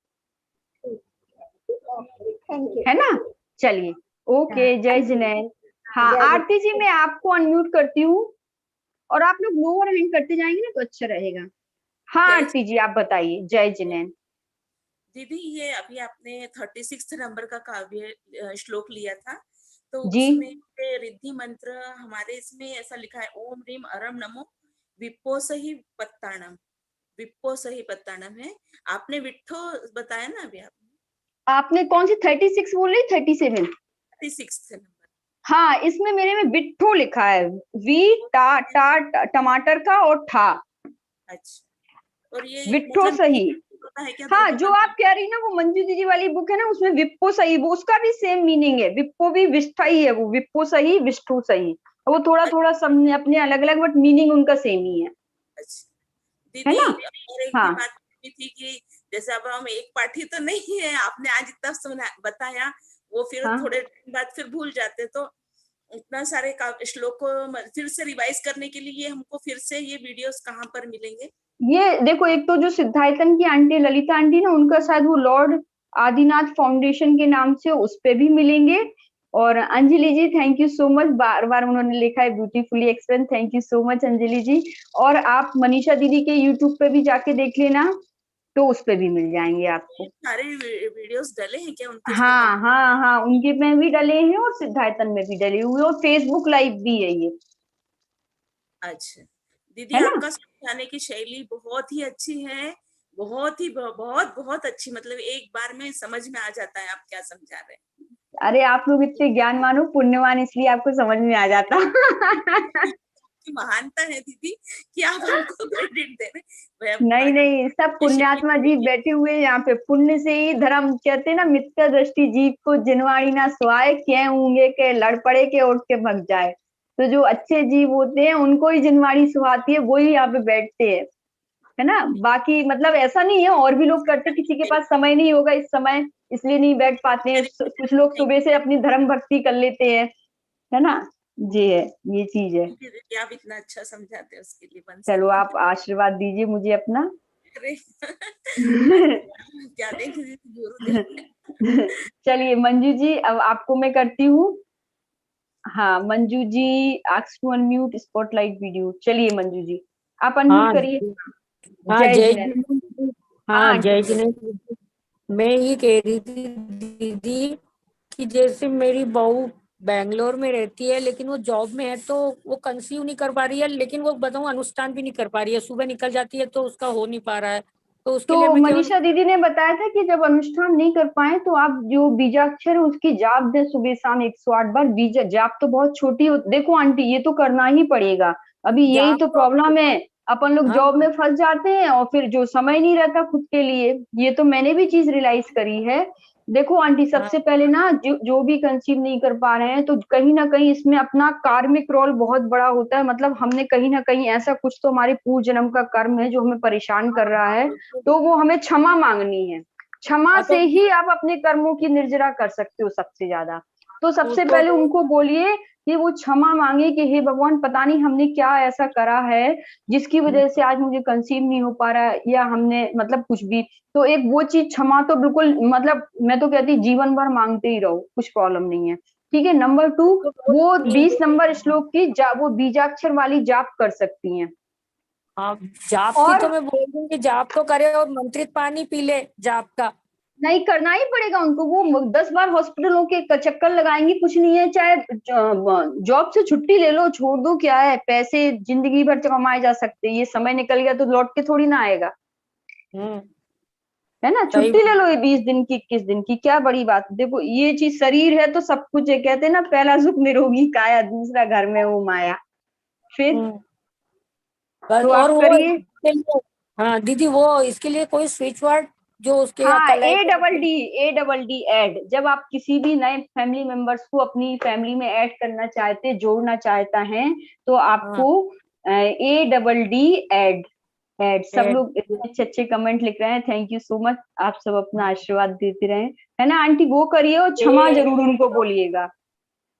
ना। चलिए, ओके, जय जिनेन्द्र। हाँ, आरती जी, मैं आपको अनम्यूट करती हूँ, और आप लोग लोअर हैंड करते जाएंगे ना तो अच्छा रहेगा। हाँ आरती जी, आप बताइए। जय जिनेन्द्र। दीदी, ये अभी आपने 36 नंबर का काव्य श्लोक लिया था, तो जी, उसमें रिद्धि मंत्र हमारे इसमें ऐसा लिखा है, ओम ह्रीम अरम नमो विप्पोसहि पत्ताणम। विप्पोसहि पत्ताणम है, आपने विट्ठो बताया ना अभी आपने कौन सी 36 बोल रही, 37? 36 नंबर। हाँ, इसमें मेरे में बिट्ठो लिखा है, वी टा टमाटर का और ठा। अच्छा, और ये विट्ठो मतलब सही। होता है क्या? हाँ, जो आप कह रही ना, वो मंजू दीदी वाली बुक है ना, उसमें विप्पो सही, वो उसका भी सेम मीनिंग है। विप्पो भी विष्ठा ही है, वो विप्पो सही, विष्ठु सही, वो थोड़ा थोड़ा सब अपने अलग अलग, बट मीनिंग उनका सेम ही है। अच्छा है दीदी, ना। और एक हाँ, बात थी कि जैसे अब हम एक पाठी तो नहीं है, आपने आज इतना बताया, वो फिर हाँ, थोड़े दिन बाद फिर भूल जाते, तो इतना सारे श्लोक को फिर से रिवाइज करने के लिए हमको फिर से ये वीडियोस कहाँ पर मिलेंगे? ये देखो, एक तो जो सिद्धार्थन की आंटी, ललिता आंटी ना, उनका शायद वो लॉर्ड आदिनाथ फाउंडेशन के नाम से उस पे भी मिलेंगे। और Anjali ji, thank you so much, बार बार उन्होंने लिखा है beautifully explain, thank you so much Anjali ji. और आप मनीषा दीदी के यूट्यूब पे भी जाके देख लेना, तो उस पे भी मिल जाएंगे आपको। सारे वीडियोस डले हैं क्या उनके? हाँ, हाँ, हाँ, उनके में भी डले हैं और सिद्धार्थन में भी डले हुए, और फेसबुक लाइव भी है ये। अच्छा दीदी, है ना। आपका समझाने की शैली बहुत ही अच्छी है, बहुत ही बहुत बहुत अच्छी, मतलब एक बार में समझ में आ जाता है आप क्या समझा रहे हैं। अरे आप लोग इतने ज्ञानवान हो, पुण्यवान, इसलिए आपको समझ में आ जाता। की महानता है दीदी कि आप हमको क्रेडिट दे रहे हैं। नहीं नहीं, सब पुण्यात्मा जीव बैठे हुए हैं यहाँ पे। पुण्य से ही धर्म, कहते हैं ना, मिथ्या दृष्टि जीव को जिनवाणी ना सुहाए, क्या ऊँगे के लड़ पड़े के उठ के भग जाए। तो जो अच्छे जीव होते हैं उनको ही जिनवाणी सुहाती है, वो ही यहाँ पे बैठते हैं, है ना। बाकी मतलब ऐसा नहीं है, और भी लोग करते, किसी के पास समय नहीं होगा इस समय, इसलिए नहीं बैठ पाते हैं। कुछ लोग सुबह से अपनी धर्म भक्ति कर लेते हैं, है ना। जी है, ये चीज है। दीदी आप इतना अच्छा समझाते हैं उसके लिए बंस। चलो आप आशीर्वाद दीजिए मुझे अपना। अरे क्या देंगे दीदी, गुरुदेव। चलिए मंजू जी, अब आपको मैं करती हूँ। हाँ Manju ji, ask to unmute spotlight video. चलिए मंजू जी, आप अनम्यूट हाँ करिए। हाँ, जय जय जिनेंद्र। जिनेंद्र। हाँ हाँ, आंटी जय बोलो। जिनेंद्र। मैं ये कह रही थी दीदी कि जैसे मेरी बहू बैंगलोर में रहती है, लेकिन वो जॉब में है, तो वो कंसीव नहीं कर पा रही है, लेकिन वो बताऊं अनुष्ठान भी नहीं कर पा रही है। सुबह निकल जाती है तो उसका हो नहीं पा रहा है, तो उसके लिए तो मैं केवल। मनीषा दीदी ने बताया था कि जब अनुष्ठान नहीं कर पाए तो आप जो बीजाक्षर है उसकी जाप दें सुबह शाम 108 बार। बीज जाप तो बहुत छोटी हो, देखो आंटी ये तो करना ही पड़ेगा। अभी यही जाप तो तो प्रॉब्लम है, अपन लोग हाँ जॉब में फंस जाते हैं और फिर जो समय नहीं रहता खुद के लिए। ये तो मैंने भी चीज रियलाइज करी है। देखो आंटी, हाँ सबसे पहले ना जो भी कंसीव नहीं कर पा रहे हैं, तो कहीं ना कहीं इसमें अपना कार्मिक रोल बहुत बड़ा होता है। मतलब हमने कहीं ना कहीं ऐसा कुछ तो, हमारे पूर्व जन्म का कर्म है जो हमें परेशान कर रहा है, तो वो हमें क्षमा मांगनी है। क्षमा हाँ, से तो ही आप अपने कर्मों की निर्जरा कर सकते हो सबसे ज्यादा। तो सबसे उसको पहले उनको बोलिए कि वो क्षमा मांगे कि हे भगवान, पता नहीं हमने क्या ऐसा करा है जिसकी वजह से आज मुझे कंसीव नहीं हो पा रहा है, या हमने मतलब कुछ भी। तो एक वो चीज क्षमा तो बिल्कुल, मतलब मैं तो कहती जीवन भर मांगते ही रहो, कुछ प्रॉब्लम नहीं है। ठीक है। नंबर 2, वो 20 नंबर श्लोक की वो बीजाक्षर वाली जाप कर सकती हैं। हाँ, जाप की और तो मैं बोल दूंगी, जाप तो करे और मंत्रित पानी पी ले जाप का। नहीं, करना ही पड़ेगा उनको। वो 10 बार हॉस्पिटलों के चक्कर लगाएंगी, कुछ नहीं है। चाहे जॉब से छुट्टी ले लो, छोड़ दो, क्या है, पैसे जिंदगी भर कमाए जा सकते हैं। ये समय निकल गया तो लौट के थोड़ी ना आएगा, हम्म। है ना। सही छुट्टी ले बात। लो, ये 20 दिन की, 21 दिन की, क्या बड़ी बात। देखो ये चीज, शरीर है तो सब कुछ है। कहते हैं ना, पहला सुख निरोगी काया, दूसरा घर में वो माया। फिर हम्म। बस, तो और आप वो करिए। इसके लिए, हाँ दीदी, वो इसके लिए कोई स्विच वर्ड जो उसके हाँ, कलाई पे ADD ऐड। जब आप किसी भी नए फैमिली मेंबर्स को अपनी फैमिली में ऐड करना चाहते, जोड़ना चाहता है, तो हाँ, आपको ADD ऐड। सब ऐड। लोग इतने अच्छे अच्छे कमेंट लिख रहे हैं, थैंक यू सो मच। आप सब अपना आशीर्वाद देते रहे, है ना आंटी। वो करिए और क्षमा जरूर उनको बोलिएगा।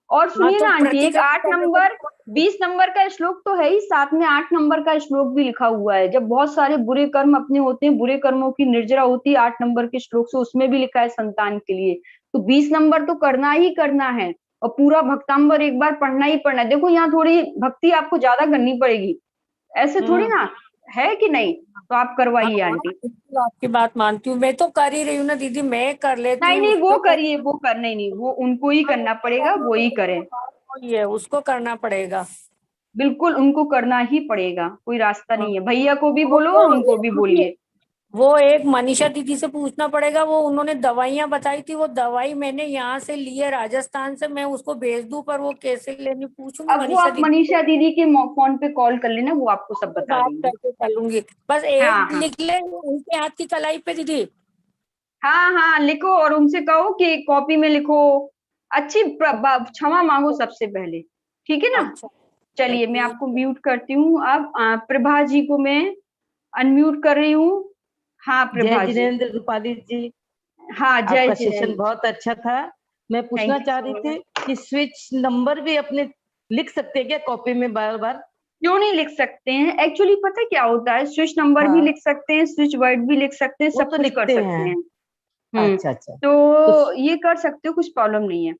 और हाँ, सुनिए तो ना आंटी, एक प्रतिक्रमण 8 करने नंबर को। 20 नंबर का श्लोक तो है ही, साथ में 8 नंबर का श्लोक भी लिखा हुआ है। जब बहुत सारे बुरे कर्म अपने होते हैं, बुरे कर्मों की निर्जरा होती है 8 नंबर के श्लोक से, उसमें भी लिखा है संतान के लिए। तो 20 नंबर तो करना ही करना है, और पूरा भक्तांबर एक बार पढ़ना ही पढ़ना है। देखो यहाँ थोड़ी भक्ति आपको ज्यादा करनी पड़ेगी, ऐसे थोड़ी हम्म। ना है कि नहीं। तो आप हाँ करवाइए हाँ, आंटी। बिल्कुल आपकी बात मानती हूँ, मैं तो कर ही रही हूँ ना दीदी, मैं कर लेती नहीं हूँ नहीं, वो उसको करिए, वो करना ही नहीं, वो उनको ही करना पड़ेगा, वो ही करें। ये है, उसको करना पड़ेगा। बिल्कुल उनको करना ही पड़ेगा, कोई रास्ता हाँ, नहीं है। भैया को भी और बोलो और उनको भी बोलिए। वो एक मनीषा दीदी से पूछना पड़ेगा, वो उन्होंने दवाइयां बताई थी, वो दवाई मैंने यहाँ से ली है राजस्थान से, मैं उसको भेज दूं, पर वो कैसे लेनी पूछूंगी अब वो मनीषा आप दीदी से। मनीषा दीदी के फोन पे कॉल कर लेना, वो आपको सब उनसे बता बात देंगी। करके करूंगी। बस हाँ एड हाँ। लिख ले उनके हाथ की कलाई पे दीदी। हाँ हाँ, लिखो और उनसे कहो कि कॉपी में लिखो। अच्छी क्षमा मांगो सबसे पहले, ठीक है ना। अच्छा, चलिए मैं ठीक आपको है। म्यूट करती हूँ अब। प्रभा जी को मैं अनम्यूट कर रही हूँ। हाँ जय प्रभा जी। जिनेंद्र रूपाली जी, हाँ जय आपका सेशन जिनेंद्र। बहुत अच्छा था। मैं थैंक पूछना यू चाह सो रही मच। थी कि स्विच नंबर भी अपने लिख सकते हैं क्या कॉपी में बार बार? क्यों नहीं लिख सकते हैं, एक्चुअली पता है क्या होता है, स्विच नंबर भी हाँ, लिख सकते हैं, स्विच वर्ड भी लिख सकते हैं, वो सब तो कुछ कर लिखते सकते हैं। हैं। अच्छा अच्छा। तो तो ये कर सकते हो, कुछ प्रॉब्लम नहीं है।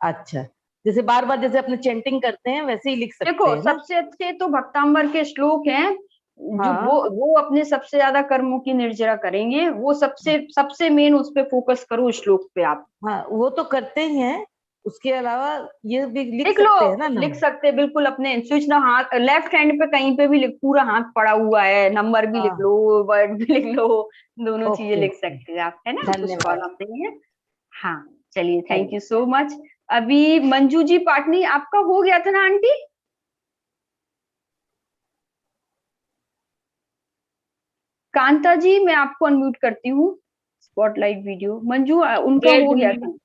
अच्छा, जैसे बार बार जैसे अपने चेंटिंग करते हैं वैसे ही लिख सकते देखो हैं ना? सबसे अच्छे तो भक्तांबर के श्लोक हैं, जो हाँ वो अपने सबसे ज्यादा कर्मों की निर्जरा करेंगे। वो सबसे सबसे मेन, उस पे फोकस करो, उस श्लोक पे आप हाँ, वो तो करते ही हैं। उसके अलावा ये भी लिख लिख लो। सकते हैं ना लिख नाम? सकते हैं बिल्कुल, अपने स्विच ना, हाथ लेफ्ट हैंड पे कहीं पे भी लिख, पूरा हाथ पड़ा हुआ है, नंबर भी लिख हाँ, लो, वर्ड भी लिख लो, दोनों चीजें ओके लिख ओके, सकते हैं आप, है ना, कुछ धन्यवाद। प्रॉब्लम नहीं है। हाँ चलिए, थैंक यू सो मच। अभी मंजू जी पाटनी, आपका हो गया था ना आंटी? कांता जी, मैं आपको अनम्यूट करती हूँ। स्पॉटलाइट वीडियो मंजू, उनका जय हो गया जिनेंद्र। था।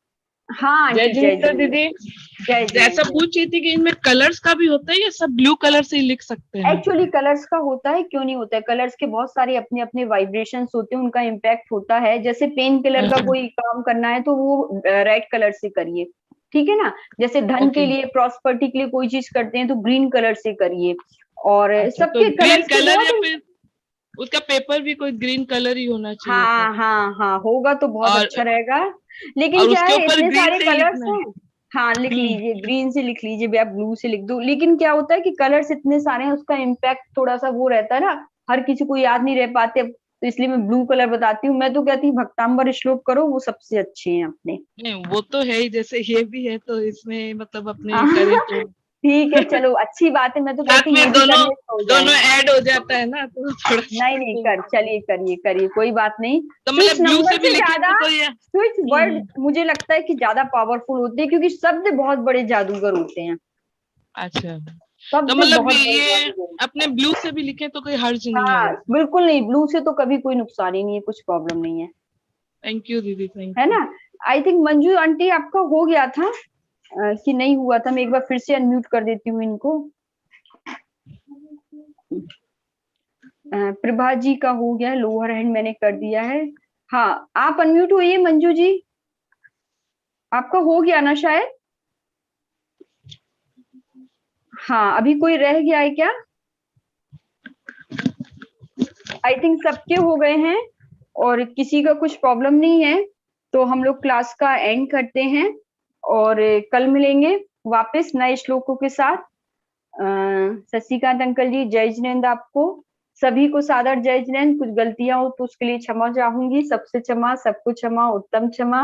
हाँ जय आंटी, जय जिनेंद्र जिनेंद्र। दीदी, जय जैसा जिनेंद्र। पूछ रही थी कि इनमें कलर्स का भी होता है या सब ब्लू कलर से ही लिख सकते हैं? एक्चुअली कलर्स का होता है, क्यों नहीं होता है? कलर्स के बहुत सारे अपने अपने वाइब्रेशंस होते हैं, उनका इम्पैक्ट होता है। जैसे पेन किलर का अच्छा, कोई काम करना है तो वो रेड कलर से करिए, ठीक है ना। जैसे धन के ओके। लिए, प्रॉस्पर्टी के लिए कोई चीज करते हैं तो ग्रीन कलर से करिए। और अच्छा, तो सबके ग्रीन कलर्स के कलर या बहुत। फिर उसका पेपर भी कोई ग्रीन कलर ही होना चाहिए फिर? हाँ हाँ हाँ, होगा तो बहुत और अच्छा रहेगा। लेकिन और क्या उसके है, ऊपर इतने ग्रीन सारे से ही कलर्स लिखना है? हैं। हाँ, लिख हम्म। लीजिए, ग्रीन से लिख लीजिए, भी आप ब्लू से लिख दो। लेकिन क्या होता है कि कलर्स इतने सारे हैं, उसका इम्पैक्ट थोड़ा सा वो रहता है ना, हर किसी को याद नहीं रह पाते। तो इसलिए मैं ब्लू कलर बताती हूँ। मैं तो कहती हूँ भक्तांबर श्लोक करो, वो सबसे अच्छे हैं अपने। नहीं, वो तो है ही, जैसे ये भी है तो इसमें मतलब अपने करें तो ठीक है, चलो अच्छी बात है। मैं तो साथ कहती हूँ में ये भी दोनों करने से हो जाए। दोनों ऐड हो जाता है ना, तो थोड़ा नहीं सा नहीं, कर चलिए, करिए करिए, कोई बात नहीं। तो स्विच मतलब ब्लू नंबर से भी से लिखे ज्यादा तो कोई है? स्विच वर्ड मुझे लगता है कि ज्यादा पावरफुल होते हैं, क्योंकि शब्द बहुत बड़े जादूगर होते हैं। अच्छा, तो शब्द मतलब बहुत बड़े ये जादूगर होते अपने ब्लू से भी लिखे तो कोई हर्ज हैं। नहीं है? हाँ बिल्कुल नहीं, ब्लू से तो कभी कोई नुकसान ही नहीं है, कुछ प्रॉब्लम नहीं है, थैंक यू दीदी, थैंक है यू। ना। आई थिंक मंजू आंटी आपका हो गया था कि नहीं हुआ था? मैं एक बार फिर से अनम्यूट कर देती हूँ इनको। प्रभा जी का हो गया, लोअर हैंड मैंने कर दिया है। हाँ, आप अनम्यूट होइए मंजू जी, आपका हो गया ना शायद। हाँ, अभी कोई रह गया है क्या? आई थिंक सबके हो गए हैं और किसी का कुछ प्रॉब्लम नहीं है। तो हम लोग क्लास का एंड करते हैं और कल मिलेंगे वापस नए श्लोकों के साथ। शशिकांत अंकल जी, जय जिनेंद्र आपको। सभी को सादर जय जिनेंद्र। कुछ गलतियां हो तो उसके लिए क्षमा चाहूंगी। सबसे क्षमा, सबको क्षमा, उत्तम क्षमा।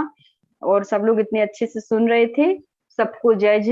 और सब लोग इतने अच्छे से सुन रहे थे, सबको जय जिनेंद्र।